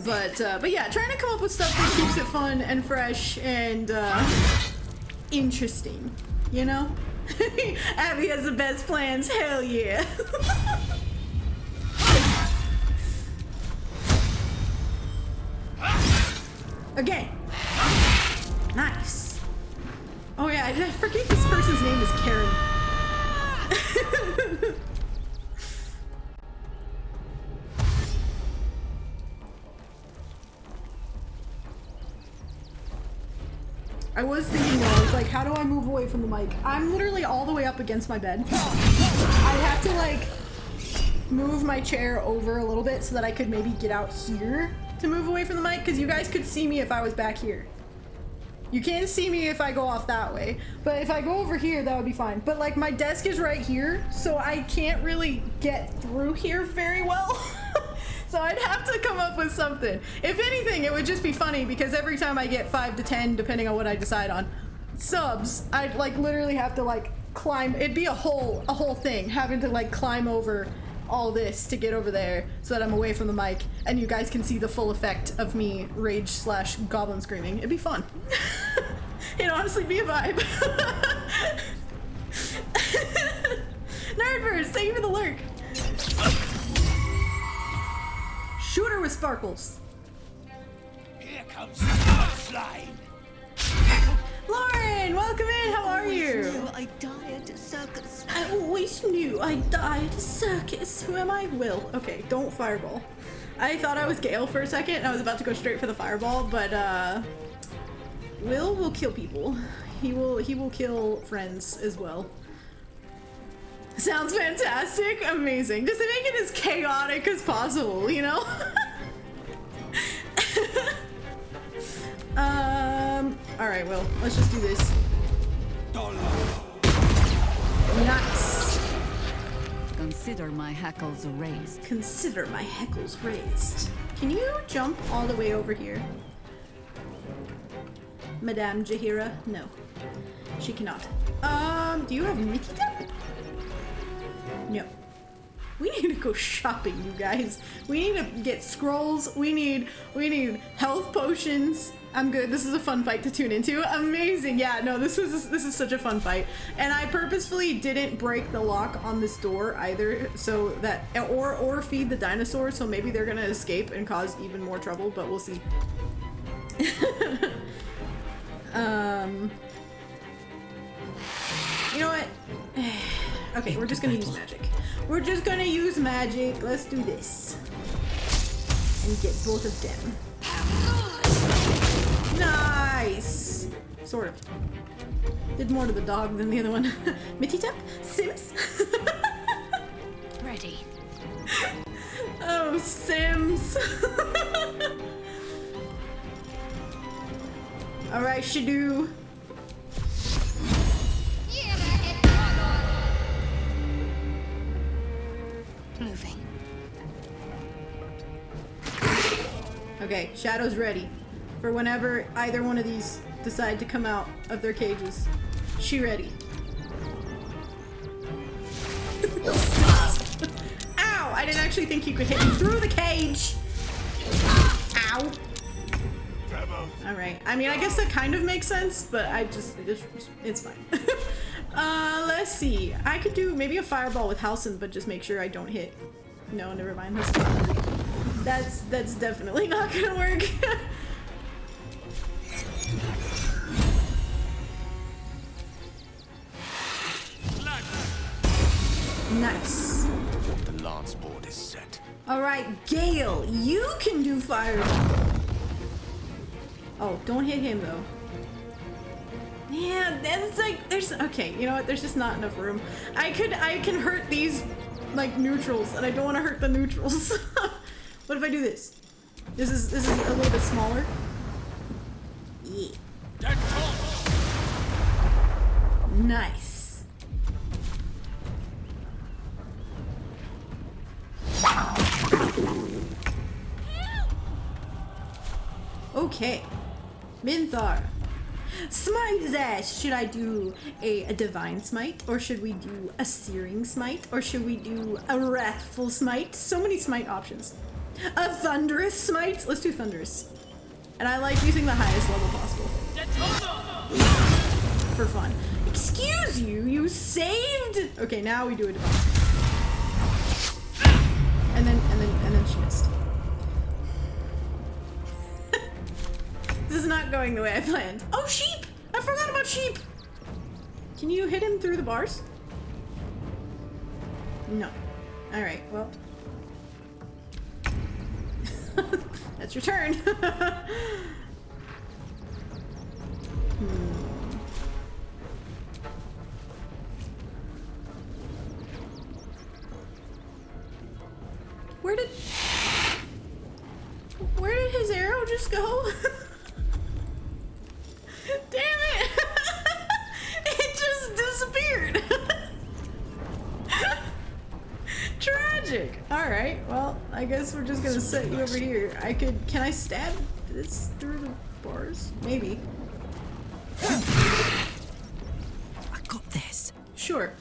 But yeah, trying to come up with stuff that keeps it fun and fresh and interesting, you know? Abby has the best plans, hell yeah. Again. Nice. Oh yeah, I forget this person's name is Karen. I was thinking though, I was like, how do I move away from the mic? I'm literally all the way up against my bed. I have to like move my chair over a little bit so that I could maybe get out here to move away from the mic, because you guys could see me if I was back here. You can't see me if I go off that way, but if I go over here, that would be fine. But like my desk is right here, so I can't really get through here very well. So I'd have to come up with something. If anything, it would just be funny because every time I get 5 to 10, depending on what I decide on, subs, I'd like literally have to like climb. It'd be a whole thing, having to like climb over all this to get over there so that I'm away from the mic and you guys can see the full effect of me rage / goblin screaming. It'd be fun. It'd honestly be a vibe. Nerdverse, thank you for the lurk. Shooter with sparkles. Here comes the punchline. Lauren, welcome in. How are you? I die at a circus. I always knew I'd die at a circus. Who am I? Will. Okay, don't fireball. I thought I was Gale for a second and I was about to go straight for the fireball, but Will kill people. He will kill friends as well. Sounds fantastic. Amazing. Just to make it as chaotic as possible, you know? Alright, well, let's just do this. Nice. Consider my hackles raised. Consider my hackles raised. Can you jump all the way over here? Madame Jahira? No. She cannot. Do you have Mickey Tap? No. We need to go shopping, you guys. We need to get scrolls. We need health potions. I'm good. This is a fun fight to tune into. Amazing. Yeah, no, this is such a fun fight. And I purposefully didn't break the lock on this door either, so that or feed the dinosaurs, so maybe they're gonna escape and cause even more trouble, but we'll see. You know what? Okay, we're just gonna use magic. We're just gonna use magic. Let's do this. And get both of them. Nice! Sort of. Did more to the dog than the other one. Mitty tap? Sims? Ready. Oh, Sims. Alright, Shadoo. Moving. Okay, Shadow's ready for whenever either one of these decide to come out of their cages. She ready. Ow! I didn't actually think you could hit me through the cage. Ow. Alright, I mean, I guess that kind of makes sense, but it's fine. Let's see. I could do maybe a fireball with Halcyon, but just make sure I don't hit. No, never mind. That's fine. That's definitely not gonna work. Nice. The lance board is set. All right, Gale, you can do fire. Oh, don't hit him though. Yeah, that's like there's okay. You know what? There's just not enough room. I can hurt these like neutrals, and I don't want to hurt the neutrals. What if I do this? This is a little bit smaller. Yeah. Nice. Okay. Minthar. Smite his ass! Should I do a divine smite? Or should we do a searing smite? Or should we do a wrathful smite? So many smite options. A thunderous smite? Let's do thunderous. And I like using the highest level possible. For fun. Excuse you, you saved? Okay, now we do a divine. And then she missed. This is not going the way I planned. Oh, sheep! I forgot about sheep! Can you hit him through the bars? No. Alright, well. That's your turn. Where did his arrow just go? Damn it! It just disappeared. Tragic. All right. Well, I guess we're just gonna set you over here. Can I stab this through the bars? Maybe. I got this. Sure.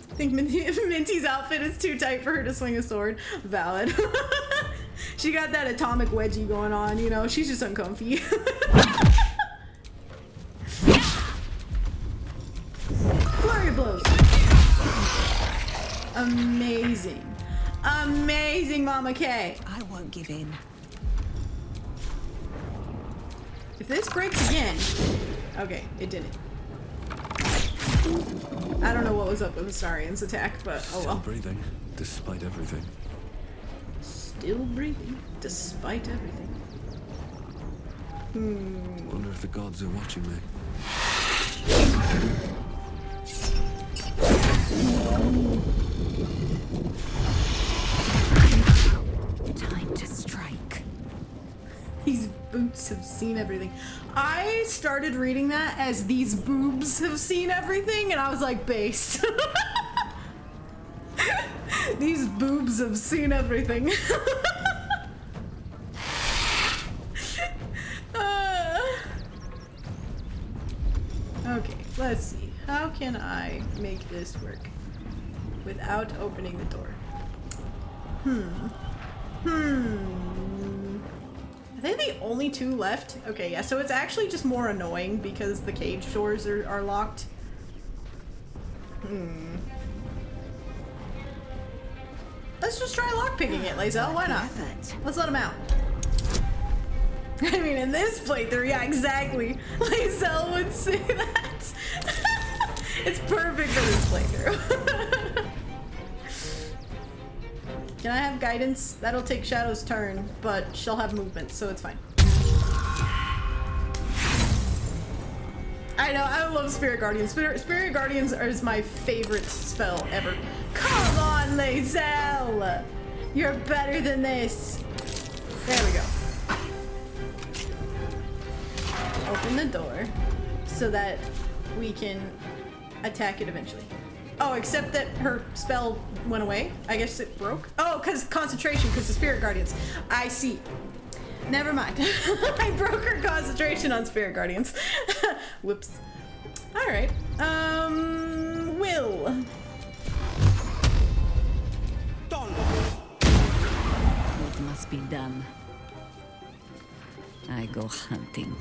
I think Minty's outfit is too tight for her to swing a sword. Valid. She got that atomic wedgie going on, you know, she's just uncomfy. Flurry of blows. Amazing. Amazing, Mama K. I won't give in. If this breaks again... Okay, it didn't. I don't know what was up with Astarion's attack, but oh well. Still breathing, despite everything. Still breathing, despite everything. Wonder if the gods are watching me. Time to strike. These boots have seen everything. I started reading that as these boobs have seen everything, and I was like, based. These boobs have seen everything. Okay, let's see. How can I make this work without opening the door? I think the only two left. Okay, yeah, so it's actually just more annoying because the cage doors are locked. Let's just try lockpicking it, Lae'zel. Why not? Let's let him out. I mean, in this playthrough, yeah, exactly. Lae'zel would say that. It's perfect for this playthrough. Can I have guidance? That'll take Shadow's turn, but she'll have movement, so it's fine. I know, I love Spirit Guardians. Spirit Guardians is my favorite spell ever. Come on, Lae'zel! You're better than this. There we go. Open the door so that we can attack it eventually. Oh, except that her spell went away. I guess it broke. Oh, because concentration, because the Spirit Guardians. I see. Never mind. I broke her concentration on Spirit Guardians. Whoops. All right. Will. What must be done? I go hunting.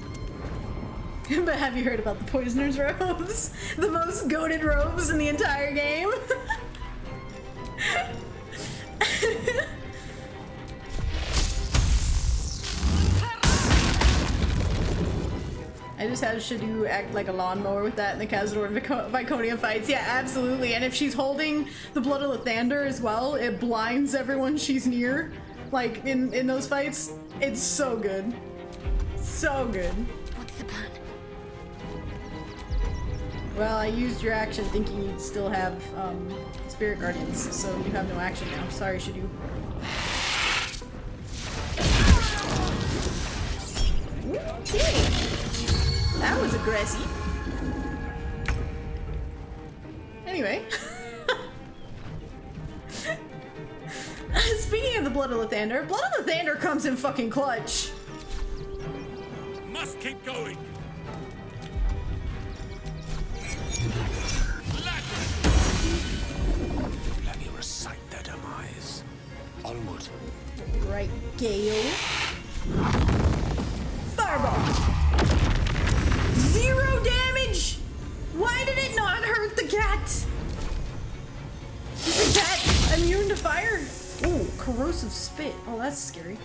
But have you heard about the Poisoner's robes? The most goated robes in the entire game? just have Shadu act like a lawnmower with that in the Cazador and Viconia fights. Yeah, absolutely. And if she's holding the Blood of Lathander as well, it blinds everyone she's near. Like, in those fights, it's so good. So good. What's the plan? Well, I used your action thinking you'd still have Spirit Guardians, so you have no action now. Sorry, Shadu. Okay. That was aggressive. Anyway. Speaking of the Blood of Lathander, Blood of Lathander comes in fucking clutch. Must keep going. Let me recite their demise. Onward. Right, Gale. Fireball. 0 damage! Why did it not hurt the cat? Is the cat immune to fire? Ooh, corrosive spit. Oh, that's scary.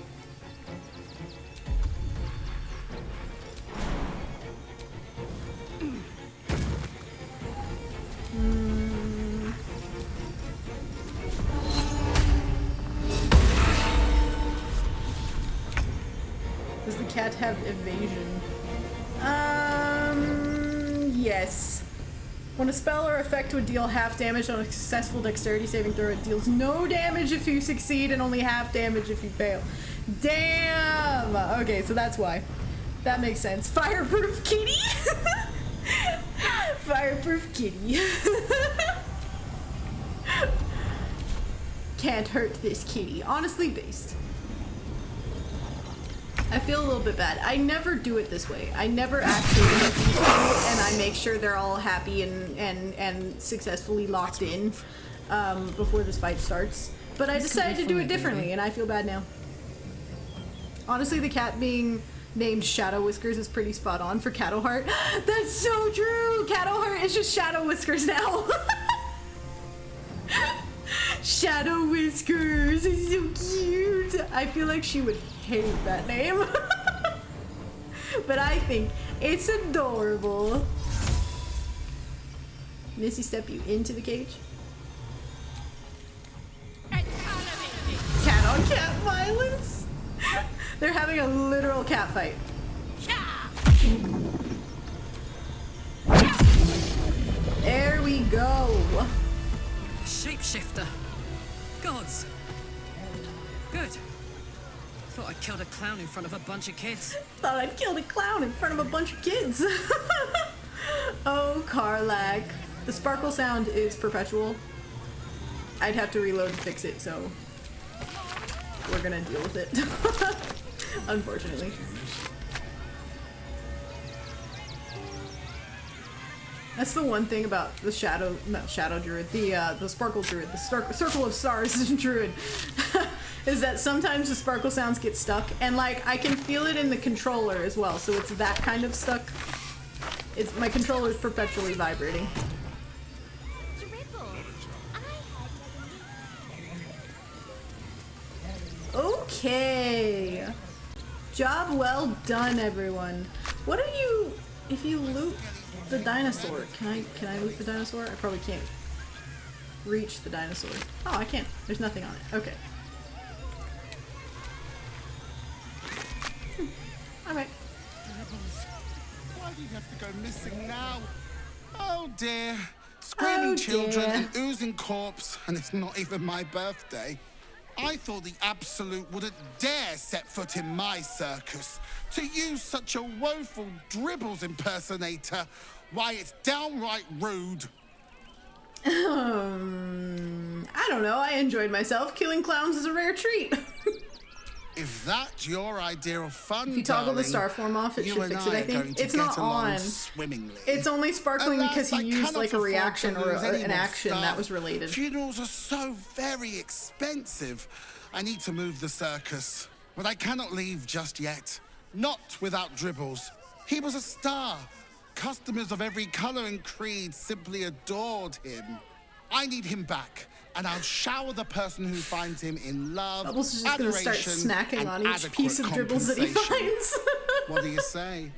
Does the cat have evasion? Yes. When a spell or effect would deal half damage on a successful dexterity saving throw, it deals no damage if you succeed and only half damage if you fail. Damn! Okay, so that's why. That makes sense. Fireproof kitty? Fireproof kitty. Can't hurt this kitty. Honestly based. I feel a little bit bad. I never do it this way. I never actually hit people and I make sure they're all happy and successfully locked in before this fight starts. But I decided to do it differently and I feel bad now. Honestly, the cat being named Shadow Whiskers is pretty spot on for Cattleheart. That's so true! Cattleheart is just Shadow Whiskers now. Shadow Whiskers is so cute. I feel like she would hate that name. But I think it's adorable. Missy step you into the cage. Cat on cat violence. They're having a literal cat fight. There we go. Shapeshifter. Gods. Good. Thought I killed a clown in front of a bunch of kids. Thought I'd killed a clown in front of a bunch of kids. Oh, Karlak. The sparkle sound is perpetual. I'd have to reload to fix it, so we're gonna deal with it. Unfortunately. That's the one thing about the Shadow Druid, the Sparkle Druid, the Circle of Stars Druid, is that sometimes the sparkle sounds get stuck, and like I can feel it in the controller as well, so it's that kind of stuck. My controller is perpetually vibrating. Okay. Job well done, everyone. What are you, if you loot the dinosaur, can I loot the dinosaur? I probably can't reach the dinosaur. Oh, I can't. There's nothing on it. Okay. Alright. Why do you have to go missing now? Oh dear. Screaming children and oozing corpse, and it's not even my birthday. I thought the Absolute wouldn't dare set foot in my circus. To use such a woeful Dribbles impersonator, why, it's downright rude. I don't know. I enjoyed myself. Killing clowns is a rare treat. If that's your idea of fun, if you toggle the star form off, it should fix it. I think it's not on. Swimmingly. It's only sparkling because he used like a reaction or an action that was related. Funerals are so very expensive. I need to move the circus, but I cannot leave just yet. Not without Dribbles. He was a star. Customers of every color and creed simply adored him. I need him back. And I'll shower the person who finds him in love, Bubbles is just gonna start snacking on each piece of Dribbles that he finds. What do you say?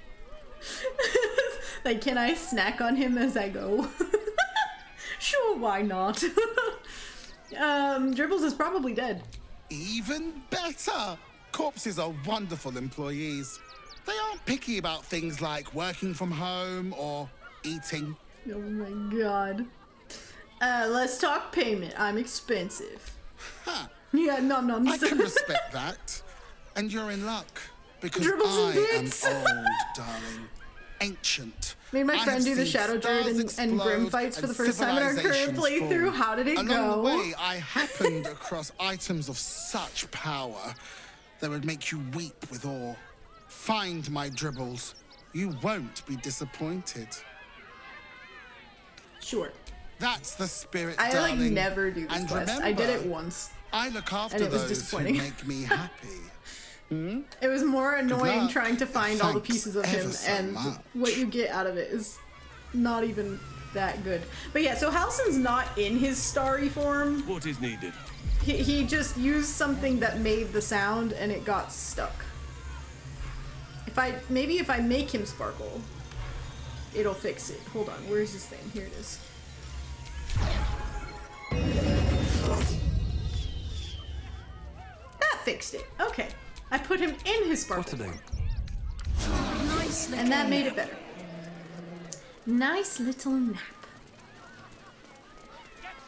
Like, can I snack on him as I go? Sure, why not? Dribbles is probably dead. Even better! Corpses are wonderful employees. They aren't picky about things like working from home or eating. Oh my god. Let's talk payment. I'm expensive. Huh. Yeah, nom-noms. I can respect that. And you're in luck. Because Dribbles and I am bits. old, darling. Ancient. Made my I friend have do the seen Shadow Druid and Grim explode fights for and the first time in our current civilizations playthrough. fall. How did it Along go? the way, I happened across items of such power that would make you weep with awe. Find my dribbles. You won't be disappointed. Sure. That's the spirit, I darling. like never do this And quest. remember, I did it once. I look after and it was those who disappointing. make me happy. It was more annoying luck. trying to find all the Thanks pieces of ever him, so and much. what you get out of it is not even that good. But yeah, so Halsin's not in his starry form. What is needed? He just used something that made the sound and it got stuck. Maybe if I make him sparkle, it'll fix it. Hold on, where's this thing? Here it is. That fixed it. Okay. I put him in his sparkle form. And that made it better. Nice little nap.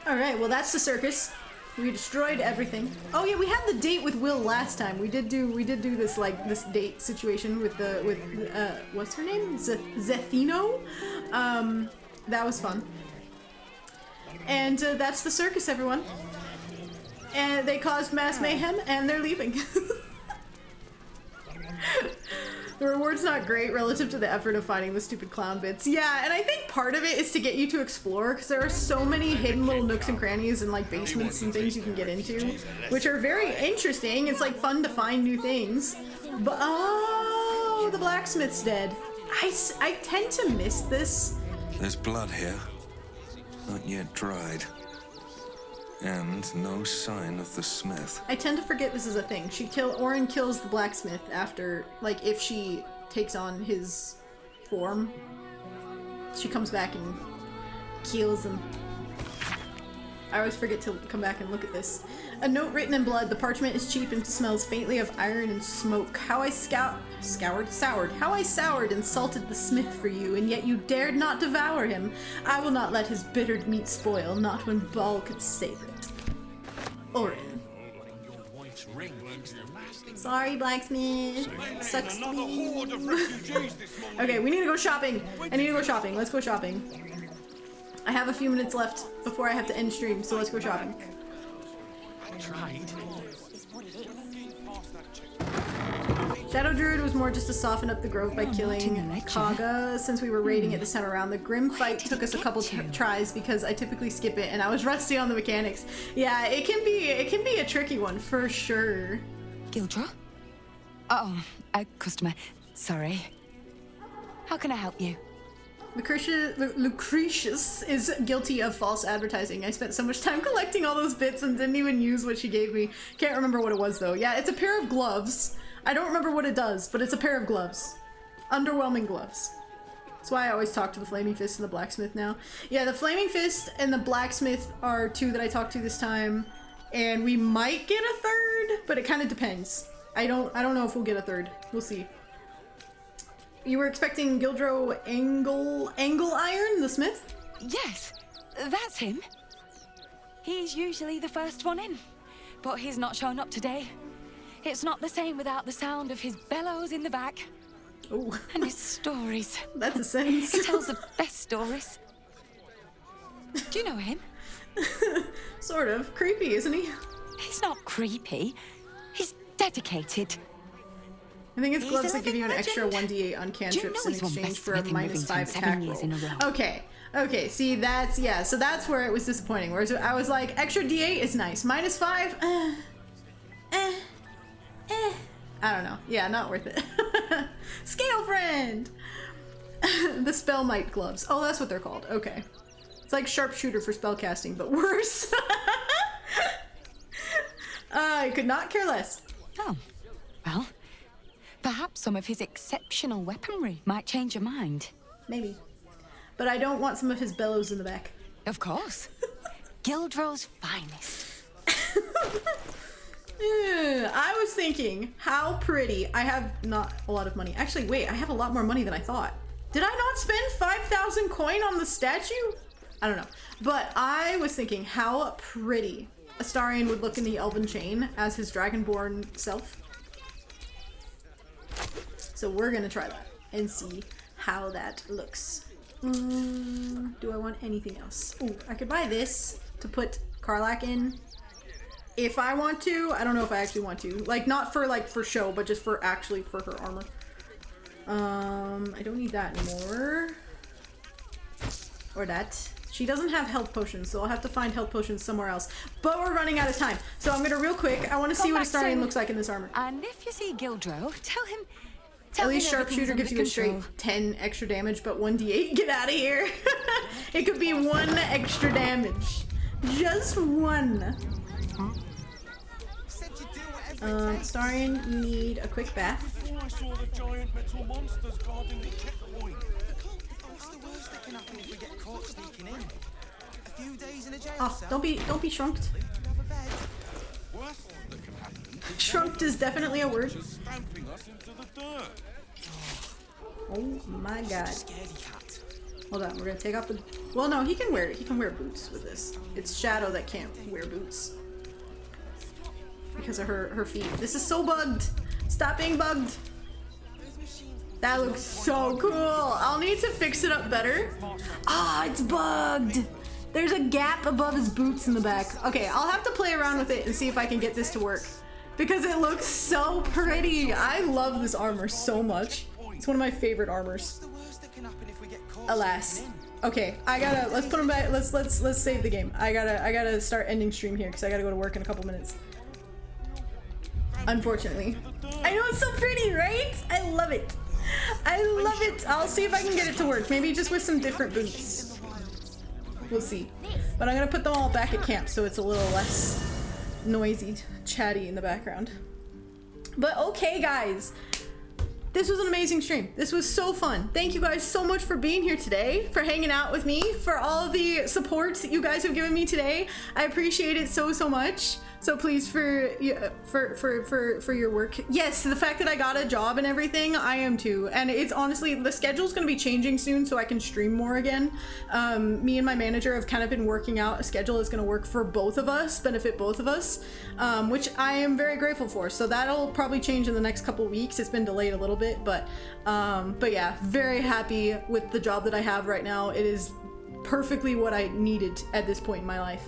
Alright, well that's the circus. We destroyed everything. Oh yeah, we had the date with Will last time. We did do this this date situation with what's her name? Zethino? That was fun. And that's the circus, everyone. And they caused mass mayhem and they're leaving. The reward's not great relative to the effort of finding the stupid clown bits. Yeah, and I think part of it is to get you to explore, because there are so many hidden little nooks and crannies and like basements and things you can get into, which are very interesting. It's like fun to find new things. But oh, the blacksmith's dead. I tend to miss this. There's blood here, not yet dried. And no sign of the smith. I tend to forget this is a thing. Orin kills the blacksmith after, like, if she takes on his form. She comes back and kills him. I always forget to come back and look at this. A note written in blood. The parchment is cheap and smells faintly of iron and smoke. How I soured and salted the smith for you, and yet you dared not devour him. I will not let his bittered meat spoil, not when Ball could savor it. Orin. Sorry, blacksmith. Sucks to be. Okay, we need to go shopping. I need to go shopping. Let's go shopping. I have a few minutes left before I have to end stream, so let's go shopping. Shadow Druid was more just to soften up the grove by killing Kaga. Since we were raiding it this time around, the Grim fight took us a couple tries because I typically skip it and I was rusty on the mechanics. Yeah, it can be a tricky one for sure. Gildra? Oh, a customer. Sorry. How can I help you? Lucretius is guilty of false advertising. I spent so much time collecting all those bits and didn't even use what she gave me. Can't remember what it was though. Yeah, it's a pair of gloves. I don't remember what it does, but it's a pair of gloves. Underwhelming gloves. That's why I always talk to the Flaming Fist and the Blacksmith now. Yeah, the Flaming Fist and the Blacksmith are two that I talked to this time, and we might get a third, but it kind of depends. I don't know if we'll get a third. We'll see. You were expecting Gildro Angle Iron, the smith? Yes, that's him. He's usually the first one in, but he's not shown up today. It's not the same without the sound of his bellows in the back. Oh. And his stories. That's a sentence. He tells the best stories. Do you know him? Sort of. Creepy, isn't he? He's not creepy. He's dedicated. I think it's He's gloves a that give you an living extra legend. 1d8 on cantrips in he's won exchange best for a smith in -5 Rivington attack 7 years roll. in a row. Okay, see, that's, yeah, so that's where it was disappointing. Whereas I was like, extra d8 is nice. -5, I don't know. Yeah, not worth it. Scale friend! The Spellmite gloves. Oh, that's what they're called. Okay. It's like sharpshooter for spellcasting, but worse. I could not care less. Oh, well, perhaps some of his exceptional weaponry might change your mind. Maybe. but I don't want some of his bellows in the back. Of course. Gildro's finest. I was thinking, how pretty. I have not a lot of money. Actually, wait, I have a lot more money than I thought. Did I not spend 5,000 coin on the statue? I don't know. But I was thinking how pretty Astarion would look in the Elven Chain as his Dragonborn self. So we're gonna try that and see how that looks. Do I want anything else? Ooh, I could buy this to put Karlach in. If I want to. I don't know if I actually want to. Like, not for for show, but just for actually for her armor. I don't need that anymore. Or that. She doesn't have health potions, so I'll have to find health potions somewhere else. But we're running out of time. So I'm gonna real quick, I want to see what Astarion looks like in this armor. And if you see Gildro, tell him At least Sharpshooter gives you a straight 10 extra damage, but 1d8. Get out of here. It could be 1 extra damage. Just 1. Astarion, you need a quick bath. I saw the giant metal monsters guarding the checkpoint. What's the worst that can happen if we get caught sneaking in? A few days in a jail Oh, don't be shrunked. Worst that can happen. Shrunked is definitely a word. Stamping us into the dirt. Oh my god. Hold on, we're gonna take off the. Well, no, he can wear boots with this. It's Shadow that can't wear boots because of her feet. This is so bugged. Stop being bugged. That looks so cool. I'll need to fix it up better. Ah, it's bugged. There's a gap above his boots in the back. Okay, I'll have to play around with it and see if I can get this to work because it looks so pretty. I love this armor so much. It's one of my favorite armors. Alas. Okay, let's put him back. Let's save the game. I gotta start ending stream here because I gotta go to work in a couple minutes. Unfortunately. I know, it's so pretty, right? I love it. I love it. I'll see if I can get it to work. Maybe just with some different boots. We'll see. But I'm gonna put them all back at camp so it's a little less noisy, chatty in the background. But okay, guys. This was an amazing stream. This was so fun. Thank you guys so much for being here today, for hanging out with me, for all the support that you guys have given me today. I appreciate it so much. So please, for your work. Yes, the fact that I got a job and everything, I am too. And it's honestly, the schedule's gonna be changing soon so I can stream more again. Me and my manager have kind of been working out a schedule that's gonna work for both of us, benefit both of us, which I am very grateful for. So that'll probably change in the next couple weeks. It's been delayed a little bit, but yeah, very happy with the job that I have right now. It is perfectly what I needed at this point in my life.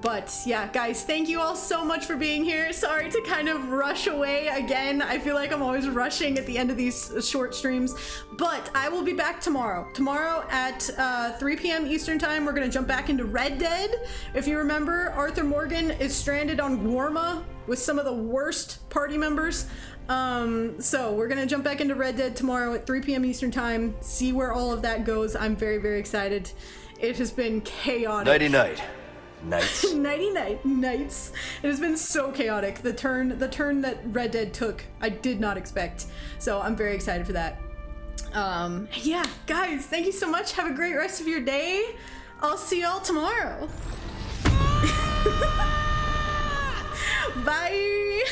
But yeah, guys, thank you all so much for being here. Sorry to kind of rush away again. I feel like I'm always rushing at the end of these short streams, but I will be back tomorrow. Tomorrow at 3 p.m. Eastern time, we're gonna jump back into Red Dead. If you remember, Arthur Morgan is stranded on Gwarma with some of the worst party members. So we're gonna jump back into Red Dead tomorrow at 3 p.m. Eastern time, see where all of that goes. I'm very excited. It has been chaotic. Nighty-night. Nights. Nighty-night. Nights. It has been so chaotic. The turn that Red Dead took, I did not expect. So I'm very excited for that. Yeah, guys, thank you so much. Have a great rest of your day. I'll see y'all tomorrow. Bye.